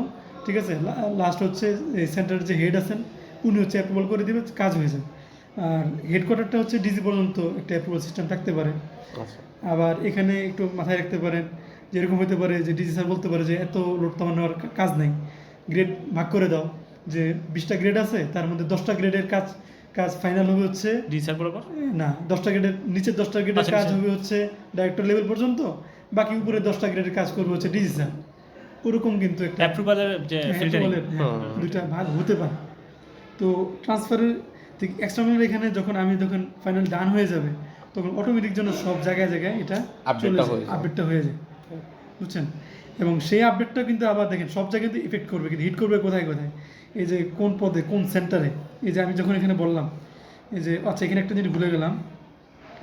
ঠিক আছে। লাস্ট হচ্ছে এই সেন্টারের যে হেড আছেন উনি হচ্ছে অ্যাপ্রুভাল করে দিবে, কাজ হয়ে যায়। আর হেডকোয়ার্টারটা হচ্ছে ডিজি পর্যন্ত একটা অ্যাপ্রুভাল সিস্টেম থাকতে পারে। আবার এখানে একটু মাথায় রাখতে পারেন যে এরকম হতে পারে যে ডিজি স্যার বলতে পারে যে এত লোড তো আমার নেওয়ার কাজ নেই, গ্রেড ভাগ করে দাও, যে 20টা গ্রেড আছে তার মধ্যে 10টা গ্রেডের কাজ ফাইনাল হবে হচ্ছে ডিসার বরাবর না, 10টা গ্রেডের নিচে 10টা গ্রেডের কাজ হবে হচ্ছে ডাইরেক্টর লেভেল পর্যন্ত, বাকি উপরে 10টা গ্রেডের কাজ করবে হচ্ছে ডিজি স্যার। ওরকম কিন্তু একটা অ্যাপ্রুভালের যে ফিল্টারিং দুইটা ভাগ হতে পারে। তো ট্রান্সফারের ঠিক এক্সটার্নাল এখানে যখন ফাইনাল ডান হয়ে যাবে তখন অটোমেটিক জন্য সব জায়গায় এটা আপডেটটা হয়ে যায়, বুঝছেন। এবং সেই আপডেটটা কিন্তু আবার দেখেন সব জায়গাতে ইফেক্ট করবে, কিন্তু হিট করবে কোথায় কোথায়, এই যে কোন পদে কোন সেন্টারে। এই যে আমি যখন এখানে বললাম এই যে আচ্ছা এখানে একটা জিনিস ভুলে গেলাম,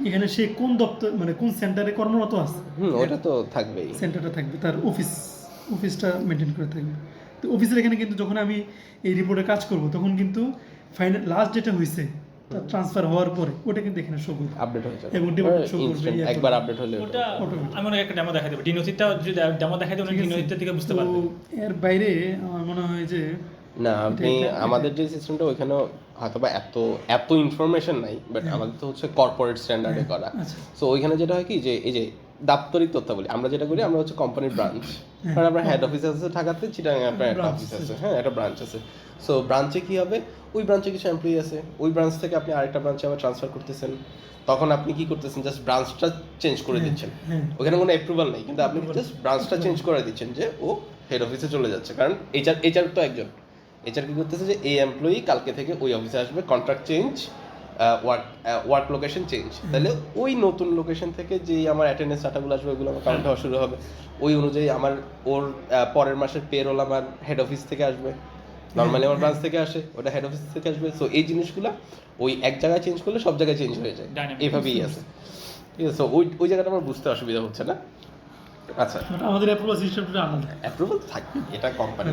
এখানে সে কোন দপ্তর মানে কোন সেন্টারে কর্মরত আছে, ওটা তো থাকবেই, সেন্টারটা থাকবে, তার অফিসটা মেনটেন করে থাকবে। তো অফিসের এখানে কিন্তু যখন আমি এই রিপোর্টে কাজ করব তখন কিন্তু ফাইনাল লাস্ট যেটা হয়েছে ট্রান্সফার হওয়ার পরে ওটা কিন্তু এখানে শো করবে, আপডেট হয়ে যাবে এবং ডিপার্টমেন্ট শো করবে একবার আপডেট হলে ওটা আমি মনে হয় একটা ডেমো দেখাই দেব, ডিনোসিটা যদি ডেমো দেখাই দেব ডিনোসিটা থেকে বুঝতে তো পারবেন। এর বাইরে আমার মনে হয় যে না আপনি আমাদের যে সিস্টেমটা ওইখানে হয়তো বা এত ইনফরমেশন নাই, বাট আমাদের তো হচ্ছে কর্পোরেট স্ট্যান্ডার্ডে করা। সো ওইখানে যেটা হয় কি যে এই যে দাপ্তরিক তথ্যাবলী আমরা যেটা করি, আমরা হচ্ছে কোম্পানির ব্রাঞ্চ, কারণ আপনার হেড অফিস আছে ঢাকাতে, চিটাগাং আপনার একটা অফিস আছে, হ্যাঁ একটা ব্রাঞ্চ আছে। সো ব্রাঞ্চে কি হবে, ওই ব্রাঞ্চে কিছু এমপ্লয়ি আছে, ওই ব্রাঞ্চ থেকে আপনি আরেকটা ব্রাঞ্চে আবার ট্রান্সফার করতেছেন, তখন আপনি কি করতেছেন, জাস্ট ব্রাঞ্চটা চেঞ্জ করে দিচ্ছেন, ওখানে কোনো অ্যাপ্রুভাল নেই, কিন্তু আপনি জাস্ট ব্রাঞ্চটা চেঞ্জ করে দিচ্ছেন যে ও হেড অফিসে চলে যাচ্ছে। কারণ এইচআর তো একজন, এইচআর কি করতেছে যে এই এমপ্লয়ি কালকে থেকে ওই অফিসে আসবে, contract change, work location change, তাহলে ওই নতুন লোকেশন থেকে যেই আমার অ্যাটেন্ডেন্স ডাটাগুলো আসবে ওইগুলো আমার কাউন্ট হওয়া শুরু হবে, ওই অনুযায়ী ওর পরের মাসের পেরোল আমার হেড অফিস থেকে আসবে, নর্মালি আমার ব্রাঞ্চ থেকে আসে, ওটা হেড অফিস থেকে আসবে। সো এই জিনিসগুলো ওই এক জায়গায় চেঞ্জ করলে সব জায়গায় চেঞ্জ হয়ে যায়, এইভাবেই আছে, ঠিক আছে। সো ওই জায়গাটা আমার বুঝতে অসুবিধা হচ্ছে না। আচ্ছা, আমাদের অ্যাপ্রুভাল সিস্টেমটা আলাদা, অ্যাপ্রুভাল থাকবে, এটা কোম্পানি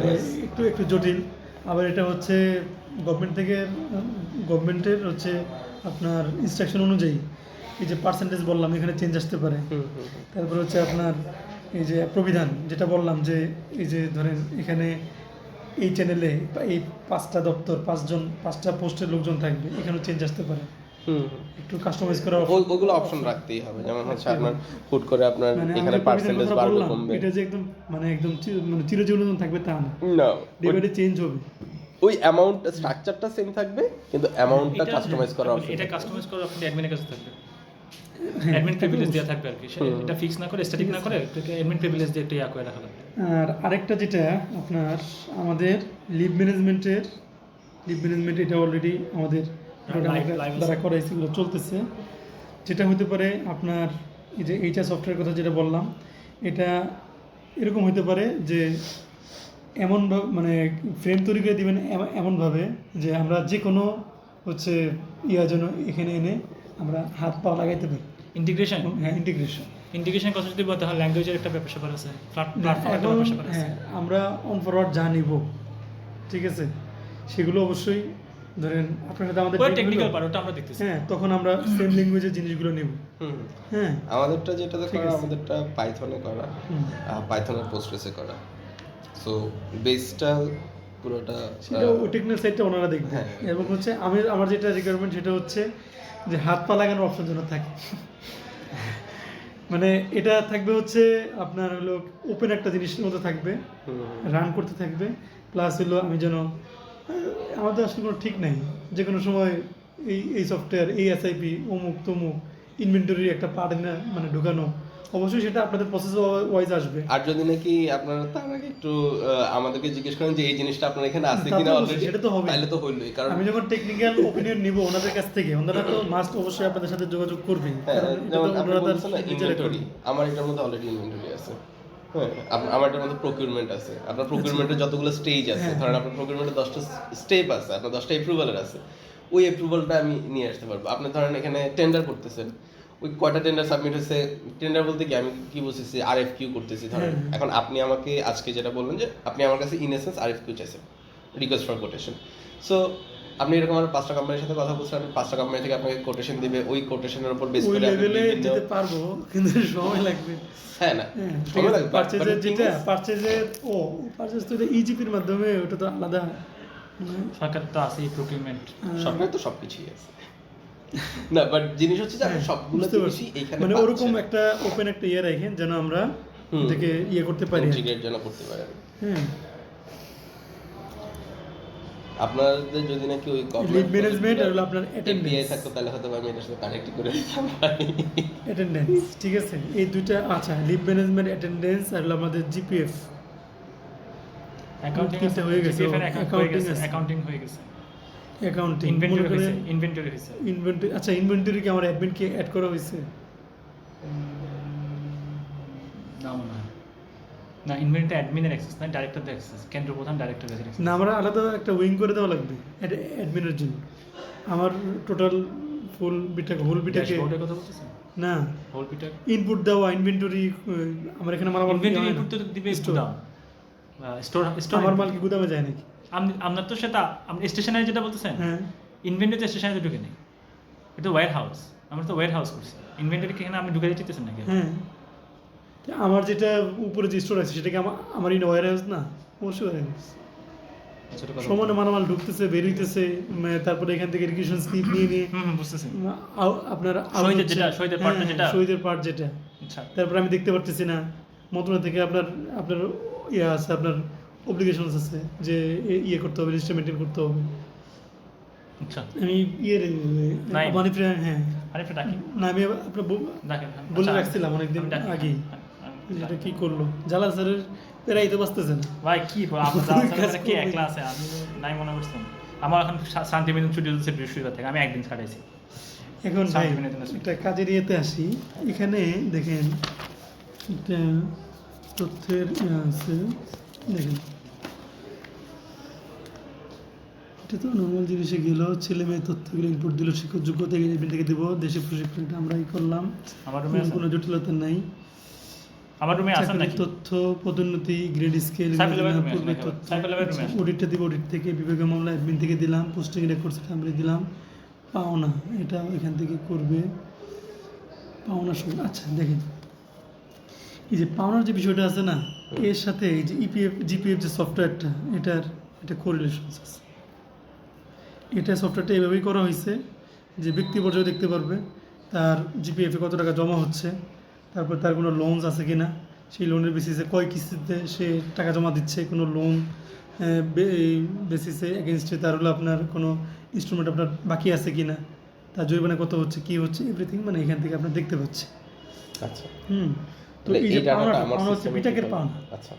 একটু জটিল। আবার এটা হচ্ছে গভর্নমেন্টের হচ্ছে আপনার ইনস্ট্রাকশন অনুযায়ী এই যে পার্সেন্টেজ বললাম এখানে চেঞ্জ আসতে পারে। তারপর হচ্ছে আপনার এই যে প্রবিধান যেটা বললাম যে এই যে ধরেন এখানে এই চ্যানেলে এই 5টা দপ্তর 5টা পোস্টের লোকজন থাকবে, এখানেও চেঞ্জ আসতে পারে, একটু কাস্টমাইজ করা ওগুলো অপশন রাখতেই হবে। যেমন হচ্ছে আপনার হুট করে আপনার এখানে পার্সেন্টেজ বাড়বে কমবে, এটা যে একদম চিরজীবন থাকবে তা না, ডে বাই ডে চেঞ্জ হবে। ওই অ্যামাউন্ট স্ট্রাকচারটা সেম থাকবে, কিন্তু অ্যামাউন্টটা কাস্টমাইজ করা অপশন, এটা কাস্টমাইজ করা আপনি অ্যাডমিনের কাছে থাকবে, অ্যাডমিন প্রিভিলেজ দেওয়া থাকবে আর কি, এটা ফিক্স না করে স্ট্যাটিক না করে অ্যাডমিন প্রিভিলেজ দিয়ে একটা করে রাখা লাগবে। আর আরেকটা যেটা আপনার আমাদের লিভ ম্যানেজমেন্ট এটা অলরেডি আমাদের দ্বারা করা এগুলো চলতেছে। যেটা হতে পারে আপনার এই যে এইচআর সফটওয়্যার কথা যেটা বললাম, এটা এরকম হতে পারে যে এমনভাবে মানে ফ্রেম তৈরি করে দেবেন এমনভাবে যে আমরা যে কোনো হচ্ছে যেন এখানে এনে আমরা হাত পা লাগাইতে পারি। ইন্টিগ্রেশন, হ্যাঁ ইন্টিগ্রেশন কথা যদি বলতে হয় ল্যাঙ্গুয়েজের একটা ব্যাপার আছে, প্ল্যাটফর্মের একটা ব্যাপার আছে। হ্যাঁ, আমরা অন ফরওয়ার্ড যা নিব, ঠিক আছে, সেগুলো অবশ্যই ধরেন আপনার সাথে আমাদের টেকনিক্যাল পার্ট ওটা আমরা দেখতেছি, হ্যাঁ তখন আমরা সেম ল্যাঙ্গুয়েজের জিনিসগুলো নেব। হ্যাঁ আমাদেরটা যেটাতে করা, আমাদেরটা পাইথনে করা, পাইথনের পোস্টগ্রেসে করা। সো বেসটা পুরোটা সেটা ওই টেকনিক্যাল সাইডটা ওনারা দেখবে। এবং হচ্ছে আমার যেটা রিকোয়ারমেন্ট সেটা হচ্ছে যে হাত পা লাগানোর অপশন যেন থাকে, মানে এটা থাকবে হচ্ছে আপনার হলো ওপেন একটা জিনিসের মতো থাকবে, রান করতে থাকবে, প্লাস হলো আমি যেন আমাদের আসলে কোনো ঠিক নাই, যে কোনো সময় এই সফটওয়্যার এই এসআইপি অমুক তমুক ইনভেন্টরি একটা পার্ট মানে ঢুকানো, অবশ্যই সেটা আপনাদের প্রসেস ওয়াইজ আসবে। আর যদি নাকি আপনারা তার আগে একটু আমাদেরকে জিজ্ঞেস করেন যে এই জিনিসটা আপনার এখানে আছে কিনা অলরেডি, সেটা তো হবে, তাহলে তো হইলই। কারণ আমি যখন টেকনিক্যাল ওপিনিয়ন নিব ওনাদের কাছ থেকে, ওনারা তো মাস্ট অবশ্যই আপনাদের সাথে যোগাযোগ করবে, যেমন আপনারা বলছেন না ইনভেন্টরি, আমার এটার মধ্যে অলরেডি ইনভেন্টরি আছে, হ্যাঁ আমার এটার মধ্যে প্রকিউরমেন্ট আছে, আপনার প্রকিউরমেন্টের যতগুলো স্টেজ আছে, ধরেন আপনার প্রকিউরমেন্টের 10টা স্টেপ আছে, আপনার 10টা অ্যাপ্রুভালের আছে, ওই অ্যাপ্রুভালটা আমি নিয়ে আসতে পারবো। আপনি ধরেন এখানে টেন্ডার করতেছেন, ওই কয়টা টেন্ডার সাবমিট হয়েছে, টেন্ডার বলতে কি আমি কি বলতেছি আরএফকিউ করতেছি ধরেন। এখন আপনি আমাকে আজকে যেটা বললেন যে আপনি আমার কাছে ইন এসেন্স আরএফকিউ চাইছেন, রিকোয়েস্ট ফর কোটেশন। সো আপনি এরকম আর 5টা কোম্পানির সাথে কথা বলছেন, 5টা কোম্পানি থেকে আপনাকে কোটেশন দিবে, ওই কোটেশনের উপর বেস ওই করে আপনি লেভেলে বিভিন্ন যেতে পারবো কিন্তু সময় লাগবে। হ্যাঁ না ঠিক আছে, পারচেজের যেটা পারচেজ তো এটা ইজিপির মাধ্যমে, ওটা তো আলাদা। সরকার তো আছে প্রকিউরমেন্ট, সরকার তো সবকিছুই আছে না, বাট জিনিস হচ্ছে যে আপনি সবগুলো বুঝতে পারছি। জিনিসই এইখানে মানে ওরকম একটা ওপেন একটা ইয়ে রাখেন যেন আমরা এটাকে ইয়ে করতে পারি, ইন্টিগ্রেট যেন করতে পারেন। হ্যাঁ। আপনাদের যদি নাকি ওই লিড ম্যানেজমেন্ট আর হলো আপনার এপিআই অ্যাটেন্ডেন্স, থাকতো তাহলে হয়তো আমি এটার সাথে কানেক্ট করে দিতাম পারি। অ্যাটেন্ডেন্স ঠিক আছে, এই দুইটা। আচ্ছা, লিড ম্যানেজমেন্ট, অ্যাটেন্ডেন্স আর হলো আমাদের জিপিএফ, অ্যাকাউন্টিং তিনটা হয়ে গেছে। অ্যাকাউন্টিং হয়ে গেছে, অ্যাকাউন্টিং, ইনভেন্টরি হয়েছে। ইনভেন্টরি। আচ্ছা, ইনভেন্টরি কি আমার অ্যাডমিনকে অ্যাড করা হয়েছে? না মনে হয় না, ইনভেন্টরি অ্যাডমিনের অ্যাক্সেস না, ডাইরেক্টরদের অ্যাক্সেস, কেন্দ্র প্রধান ডাইরেক্টরের অ্যাক্সেস। না, আমরা আলাদা একটা উইং করে দেওয়া লাগবে অ্যাডমিনের জন্য। আমার টোটাল হোল বিটাকে ড্যাশবোর্ডের কথা বলতেছেন? না, হোল পিটার ইনপুট দেওয়া, ইনভেন্টরি। আমার এখানে মালামাল ইনভেন্টরি ইনপুট তো দিবে গুদাম, স্টোর আমার মাল কি গুদামে যায় নাকি? আপনার তো সেটা আপনি স্টেশনারি যেটা বলতেছেন, হ্যাঁ, ইনভেন্টরি তো স্টেশনারিতে ঢুকে নেই, এটা ওয়্যার হাউস। আমরা তো ওয়্যার হাউস করছি, ইনভেন্টরি এখানে আপনি ঢুকে দিতেছেন নাকি? হ্যাঁ। তা আমার যেটা উপরে যে স্টোর আছে সেটা কি আমার ইন ওয়্যার হাউস না? অবশ্যই ওয়্যার হাউস। সমানে মালামাল ঢুকতেছে, বেরিয়েতেছে, তারপরে এখান থেকে ইরিগেশন স্লিপ নিয়ে বুঝতেছেন, আপনার শহীদের পার্ট যেটা, আচ্ছা। তারপরে আমি দেখতে পারতেছি না মন্ত্রণালয় থেকে আপনার আপনার ইয়ে আছে, আপনার অব্লিগেশন আছে যে ইয়ে করতে হবে, রেজিস্টার মেনটেন করতে হবে। আচ্ছা, আমি ইয়ে নাই। মানে হ্যাঁ, আরেকটা ডাকি না, আমি আপনার ডাকেন, বলে রাখছিলাম অনেকদিন আগেই, যেটা কি করলো জালাল স্যারের পেরাই তো বাঁচতেছে না ভাই। কি আপনার কি একলা আছে? আমি নাই মনে করছিলাম। আমার এখন শান্তিনিকেতন ছুটি হচ্ছে বৃহস্পতিবার থেকে, আমি একদিন ছাড়াইছি। এখন ভাই শান্তিনিকেতন আছে। একটা কাজের ইয়েতে আসি। এখানে দেখেন একটা তথ্যের ইয়ে আছে, দেখেন এটা তো নর্মাল জিনিসে গেল, ছেলে মেয়ে তথ্যগুলো ইনপুট দিল, শিক্ষক যোগ্যতা এখানে থেকে দেবো, দেশে প্রশিক্ষণ, এটা আমরাই করলাম, আমার রুমে আছে, কোনো জটিলতা নাই। আমার রুমে আছেন চাকরির নাকি? তথ্য, পদোন্নতি, গ্রেড স্কেল, অডিটটা দিব, অডিট থেকে বিভাগীয় মামলা অ্যাডমিন থেকে দিলাম, পোস্টিং রেকর্ডস আমরা দিলাম, পাওনা এটা এখান থেকে করবে, পাওনা শুরু। আচ্ছা দেখেন, এই যে পাওনার যে বিষয়টা আছে না, এর সাথে এই যে ইপিএফ জিপিএফ যে সফটওয়্যারটা, এটা কোরিলেশনস আছে। এটা সফটওয়্যারটা এভাবেই করা হয়েছে যে ব্যক্তি পর্যায়ে দেখতে পারবে তার জিপিএফে কত টাকা জমা হচ্ছে, তারপর তার কোনো লোনস আছে কি না, সেই লোনের বেসিসে কয় কিস্তিতে সে টাকা জমা দিচ্ছে, কোনো লোন বেসিসে এগেনস্টে তার হলো আপনার কোনো ইনস্ট্রুমেন্ট আপনার বাকি আছে কি না, তার জরিমানা কত হচ্ছে, কী হচ্ছে, এভরিথিং মানে এখান থেকে আপনার দেখতে পাচ্ছে। আচ্ছা, তো এই যে পাওনা হচ্ছে বিটাকের পাওনা। আচ্ছা,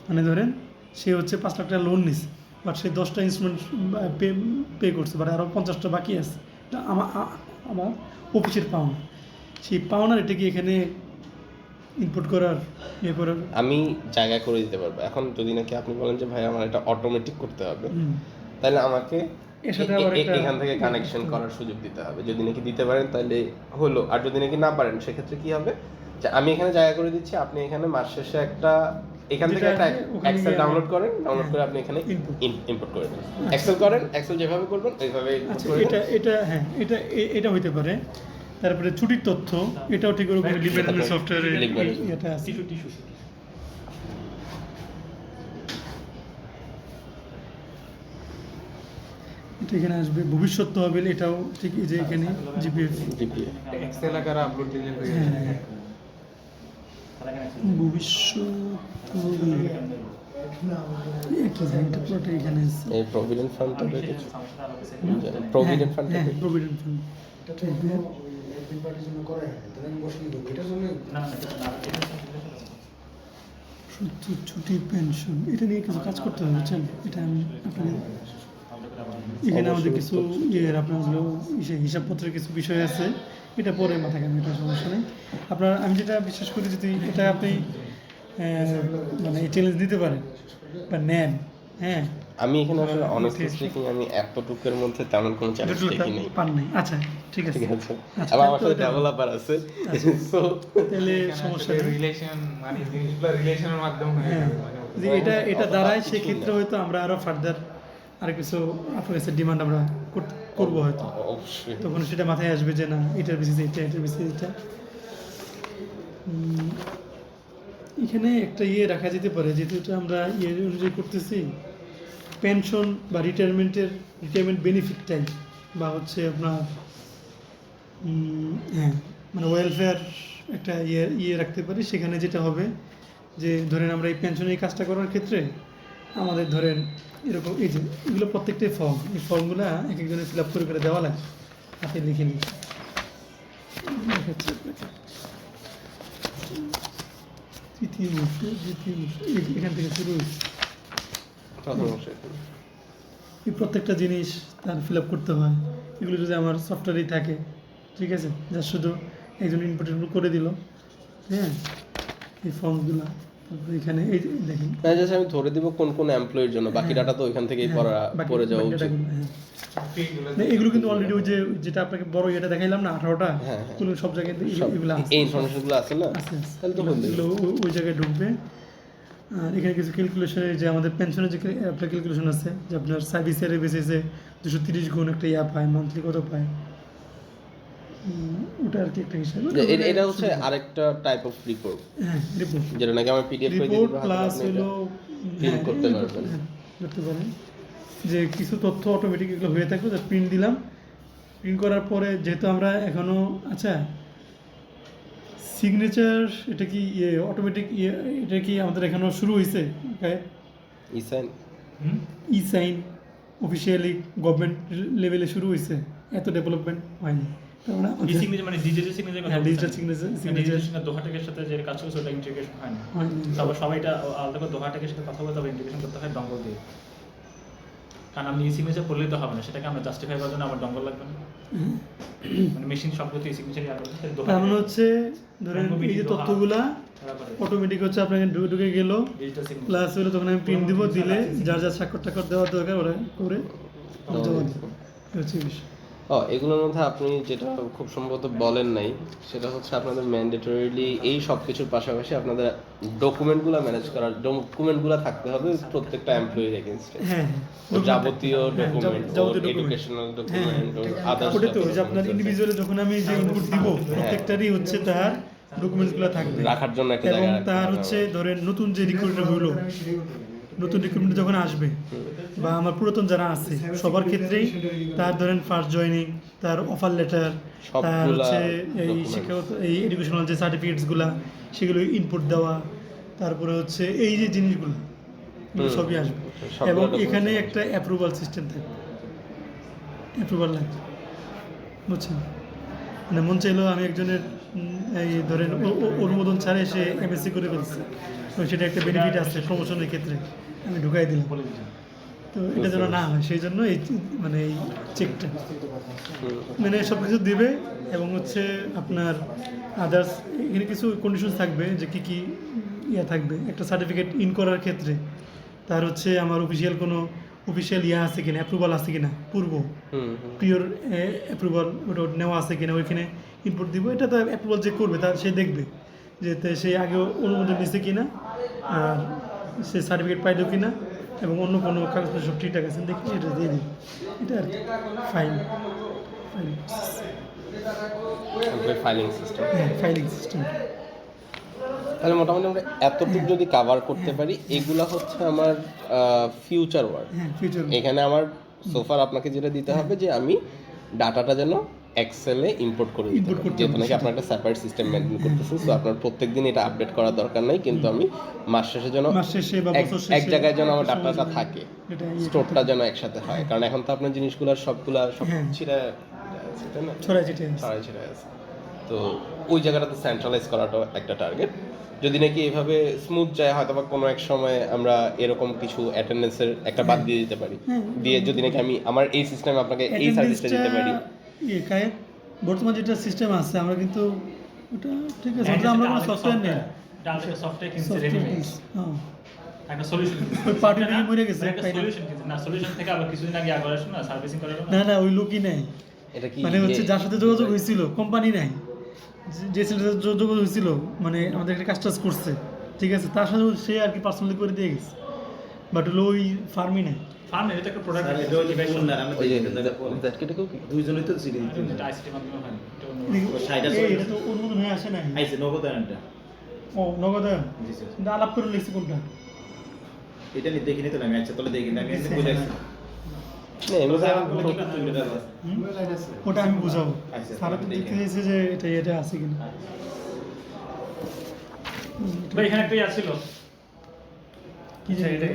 মানে ধরেন সে হচ্ছে 5 লাখ টাকা লোন নিছে, বাট সে 10টা ইনস্ট্রুমেন্ট পে করছে, বাট আরও 50টা বাকি আছে, এটা আমার অফিসের পাওনা। সেই পাওনার এটাকে এখানে ইনপুট করার ইয়ে করার আমি জায়গায় করে দিতে পারবো। এখন যদি নাকি আপনি বলেন যে ভাই আমার এটা অটোমেটিক করতে হবে, তাহলে আমাকে এর সাথে আবার একটা এখান থেকে কানেকশন করার সুযোগ দিতে হবে। যদি নাকি দিতে পারেন তাহলে হলো, আর যদি নাকি না পারেন সেক্ষেত্রে কি হবে যে আমি এখানে জায়গা করে দিচ্ছি, আপনি এখানে মাস শেষে একটা এখান থেকে একটা এক্সেল ডাউনলোড করেন, ডাউনলোড করে আপনি এখানে ইনপুট করে দেন, এক্সেল করেন, এক্সেল যেভাবে করবেন ওইভাবে ইনপুট করে দেন। এটা হইতে পারে। তারপরে ছুটির তথ্য, এটাও ঠিক ওরকম লিবারেল সফটওয়্যারে এটা আছে। এটা এখানে আসবে, ভবিষ্যৎ তহবিল, এটাও ঠিক এই যে এখানে জিপিএফ এক্সেল আকারে আপলোড দিলে হয়ে হ্যাঁ, ভবিষ্যৎ তহবিল একই জায়গাটা পুরোটা এখানে আছে। এই প্রভিডেন্ট ফান্ডটা দেখেছি, প্রভিডেন্ট ফান্ড, হ্যাঁ, প্রভিডেন্ট ফান্ড ছুটি, পেনশন, এটা নিয়ে কিছু কাজ করতে হবে, বুঝছেন? এটা আমি আপনাদের এখানে আমাদের কিছু আপনার হলো হিসাবপত্রের কিছু বিষয় আছে, এটা পরে মাথায় কামে, এটা সমস্যা নেই। আপনার আমি যেটা বিশ্বাস করি, যদি এটা আপনি মানে চ্যালেঞ্জ দিতে পারেন বা নেন, হ্যাঁ, আমি এখানে আসলে অনেস্টলি স্পিকিং আমি এতটুকুর মধ্যে তেমন কোনো চ্যালেঞ্জ দেখি নাই। পান নাই, আচ্ছা ঠিক আছে। ঠিক আছে, আচ্ছা, আবার আমার তো সাথে এটা- ডেভেলপার আছে, সো তাহলে সমস্যা নেই। রিলেশন মানে জিনিসগুলো রিলেশনের মাধ্যমে হয়ে হ্যাঁ, যাবে, মানে যে এটা দ্বারাই সেক্ষেত্রে হয়তো আমরা আরো ফার্দার আর কিছু আপনার কাছে ডিমান্ড আমরা করবো হয়তো, অবশ্যই। তখন সেটা মাথায় আসবে যে না এটার বেসিসে এটার বেসিসে এটা। এখানে একটা রাখা যেতে পারে, যেহেতু এটা আমরা অনুযায়ী করতেছি, পেনশন বা রিটায়ারমেন্ট বেনিফিট টাইপ বা হচ্ছে আপনার হ্যাঁ মানে ওয়েলফেয়ার একটা রাখতে পারি। সেখানে যেটা হবে যে ধরেন আমরা এই পেনশনের কাজটা করার ক্ষেত্রে আমাদের ধরেন এরকম এই যে এগুলো প্রত্যেকটাই ফর্ম, এই ফর্মগুলো এক একজনের ফিল আপ করে দেওয়া লাগে, হাতে লিখে নিই দেখাচ্ছি আপনাকে। তৃতীয় দ্বিতীয় এখান থেকে শুরু হয়েছে। এই প্রত্যেকটা জিনিস তার ফিল আপ করতে হয়। এগুলো যদি আমার সফটওয়্যারেই থাকে, ঠিক আছে, যা শুধু একজন ইনপুট করে দিল, হ্যাঁ এই ফর্মগুলো। তারপরে এখানে এই যে দেখেন জাস্ট আমি ধরে দিব কোন কোন এমপ্লয়ির জন্য, বাকি ডাটা তো ওইখান থেকেই পড়ে যাওয়া উচিত। এগুলো কিন্তু অলরেডি ওই যে যেটা আপনাকে বড় এটা দেখাইলাম না 18টা, হ্যাঁ, এগুলো সব জায়গায় এগুলো আছে, এই ইনফরমেশনগুলো আছে না, আছে। তাহলে তো বলতে এগুলো ওই জায়গায় ঢুকবে। আর এখানে কিছু ক্যালকুলেশনের যে আমাদের পেনশনের যে একটা ক্যালকুলেশন আছে, যে আপনার সার্ভিসের বেসিসে 230 গুণ একটা পায়, মান্থলি কত পায়, ওটা আর কি একটা হিসাব। এটা হচ্ছে আরেকটা টাইপ অফ রিপোর্ট, হ্যাঁ রিপোর্ট, যেটা নাকি আমার পিডিএফ করে রিপোর্ট দিতে প্লাস হলো প্রিন্ট করতে পারবেন। করতে পারেন যে কিছু তথ্য অটোমেটিক এগুলো হয়ে থাকবে, যা প্রিন্ট দিলাম। প্রিন্ট করার পরে যেহেতু আমরা এখনো আচ্ছা সিগনেচার এটা কি অটোমেটিক এটা কি আমাদের এখনো শুরু হয়েছে? ইসাইন ই সাইন অফিসিয়ালি গভর্নমেন্ট লেভেলে শুরু হয়েছে, এত ডেভেলপমেন্ট হয়নি। তার মানে ই সিগনেচার মানে ডিজিটাল সিগনেচার কথা ডিজিটাল ডিজিটাল সিগনেচার সিগনেচার দোহাটেকের সাথে যে কাজ করছে ওটা ইন্টিগ্রেশন হয় না। হয়নি। তবে সবাইটা আলাদা করে দোহাটেকের সাথে কথা বলতে হবে, ইন্টিগ্রেশন করতে হয় ডঙ্গল দিয়ে। কারণ আপনি ই সিগনেচার করলেই তো হবে না, সেটাকে আমরা জাস্টিফাই করার জন্য আমার ডঙ্গল লাগবে না। মানে মেশিন সবগুলো ই সিগনেচারই আগে তার মানে হচ্ছে ধরেন এই যে তথ্যগুলা অটোমেটিক হচ্ছে আপনাকে ঢুকে গেল, ডিজিটাল সিগনেচার প্লাস হলে তখন আমি প্রিন্ট দিব, দিলে যার যার স্বাক্ষর টাক্ষর দেওয়ার দরকার ওরা করে জমা দিব। হচ্ছে বিষয়। এগুলোর মধ্যে আপনি যেটা খুব সম্ভবত বলেন নাই, সেটা হচ্ছে আপনাদের ম্যান্ডেটরিলি এই সব কিছুর পাশাপাশি আপনাদের ডকুমেন্টগুলো ম্যানেজ করার, ডকুমেন্টগুলো থাকতে হবে প্রত্যেকটা এমপ্লয়ির এগেইনস্টে, হ্যাঁ যাবতীয় ডকুমেন্ট, যাবতীয় document। Educational document, others. ওটা তো যে আপনার ইন্ডিভিজুয়ালি যখন আমি যে ইনপুট দিব প্রত্যেকটারই হচ্ছে তার ডকুমেন্টসগুলো থাকবে রাখার জন্য একটা এবং জায়গা রাখতে তার হবে। হচ্ছে ধরেন নতুন যে রিক্রুটমেন্ট হলো, নতুন রিক্রুটমেন্ট যখন আসবে বা আমার পুরাতন যারা আছে সবার ক্ষেত্রেই তার ধরেন ফার্স্ট জয়েনিং, তার অফার লেটার, তার সবগুলা হচ্ছে এই documents। শিক্ষাগত এই এডুকেশনাল যে সার্টিফিকেটসগুলো সেগুলো ইনপুট দেওয়া, তারপরে হচ্ছে এই যে জিনিসগুলো এগুলো সবই আসবে। সবগুলো এবং documents এখানে আসবে। একটা অ্যাপ্রুভাল সিস্টেম থাকবে, অ্যাপ্রুভাল লাগবে, বুঝছেন? মানে মন চাইলেও আমি একজনের এই ধরেন অনুমোদন ছাড়ে সে এমএসসি করে ফেলছে, তো সেটা একটা বেনিফিট আছে প্রমোশনের ক্ষেত্রে, আমি ঢুকাই দিলাম। তো এটা যেন না হয় সেই জন্য এই মানে এই চেকটা মানে সব কিছু দিবে। এবং হচ্ছে আপনার আদার্স এখানে কিছু কন্ডিশন থাকবে যে কী কী থাকবে একটা সার্টিফিকেট ইন করার ক্ষেত্রে, তার হচ্ছে আমার অফিসিয়াল আছে কিনা, অ্যাপ্রুভাল আছে কিনা, প্রিয়র অ্যাপ্রুভাল ওটা নেওয়া আছে কিনা, ওইখানে ইনপুট দিব। এটা তো অ্যাপ্রুভাল যে করবে তার সে দেখবে যে সে আগে অনুমোদন নিচ্ছে কিনা, আর সে সার্টিফিকেট পাইলো কিনা, এবং অন্য কোনো কাগজপত্র সব ঠিকঠাক আছে দেখি এটা দিয়ে দিই। এটা আর কি ফাইল ফাইলিং সিস্টেম। হ্যাঁ ফাইলিং সিস্টেম। তাহলে মোটামুটি আমরা এতটুকু যদি কভার করতে পারি, এগুলা হচ্ছে আমার ফিউচার ওয়ার্ক। হ্যাঁ ফিউচার। এখানে আমার সোফার আপনাকে যেটা দিতে হবে যে আমি ডাটাটা যেন এক্সেলে ইম্পোর্ট করে দিতে পারি, যেহেতু নাকি আপনার একটা সেপারেট সিস্টেম মেনটেন করতেছেন, সো আপনার প্রত্যেকদিন এটা আপডেট করার দরকার নাই, কিন্তু আমি মাস শেষে যেন মাস শেষে বা বছর শেষে এক জায়গায় যেন আমার ডাটাটা থাকে, এটা স্টোরটা যেন একসাথে হয়, কারণ এখন তো আপনার জিনিসগুলো সব ছিঁড়ে আছে, তাই না? ছড়াই ছিটে ছড়াই ছিঁড়ে আছে, তো ওই জায়গাটাতে সেন্ট্রালাইজ করাটাও একটা টার্গেট। যদি নাকি এভাবে স্মুথ যায়, হয়তো বা কোনো এক সময় আমরা এরকম কিছু অ্যাটেন্ডেন্সের একটা বাদ দিয়ে দিতে পারি, দিয়ে যদি নাকি আমি আমার এই সিস্টেমে আপনাকে এই সার্ভিসটা দিতে পারি। বর্তমান যেটা সিস্টেম আছে আমরা কিন্তু ওটা ঠিক আছে, ওটা আমরা কোনো সফটওয়্যার নেই, সফটওয়্যার কিনছে রেডিমেড। একটা সলিউশন পার্টি থেকে মরে গেছে, একটা তাই না? সলিউশন কিন্তু না, সলিউশন থেকে আবার কিছুদিন আগে আগে আসলো না সার্ভিসিং করার জন্য। না না ওই লোকই নাই, এটা কি মানে হচ্ছে যার সাথে যোগাযোগ হয়েছিল কোম্পানি নাই, যে ছেলেটার সাথে যোগাযোগ হয়েছিল মানে আমাদের একটা কাজ টাজ করছে, ঠিক আছে, তার সাথে সে আর কি পার্সোনালি করে দিয়ে গেছে, বাট হলো ওই ফার্মই নাই। ফার্ম এটা একটা প্রোডাক্ট স্যার, এটা হচ্ছে কোন না, আমি ওই যে দেখি না, দেখো। দ্যাটকেটাকেও কি দুইজনই তো সিডি দিতে এটা আইসিটি মাধ্যমে হয় না, এটা অন্য দেখি, সাইডে এই, এটা তো অনুমোদন হয়ে আসে নাই। আইছে নগদায়নটা। ও নগদায়ন, জি স্যার। কিন্তু আলাপ করে লিখছি কোনটা? এটা নি দেখি নিতে লাগে, আচ্ছা তাহলে দেখি না, আমি এমনি বুঝে আসছি। না এমনি স্যার, আমার বলে কি না, এটা আছে। হুম? ওটা আমি বুঝাবো, আচ্ছা, স্যার তো দেখতে চাইছে যে এটা আছে কিনা। ভাই এখানে একটা ইয়া ছিল, কি যে এটা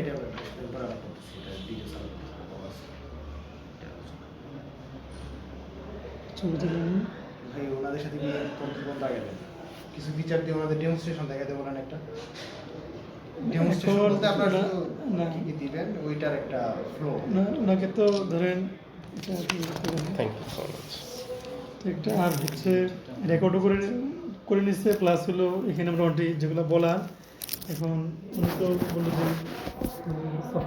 ছবি তুলে নিন। ভাই ওনাদের সাথে কি কন্ট্রিবিউশন লাগাবেন? কিছু ফিচার দিয়ে ওনাদের ডেমনস্ট্রেশন দেখাতে বলেন একটা। ডেমনস্ট্রেশন এখন বলতে আপনারা না- শুধু না। কি কি দিবেন ওইটার একটা ফ্লো। না ওনাকে তো ধরেন এটা কি করতে পারেন। Thank you so much. তো একটা আর হচ্ছে রেকর্ডও করে করে নিচ্ছে, প্লাস হলো এখানে মোটামুটি যেগুলো বলার, এখন উনি তো বললো যে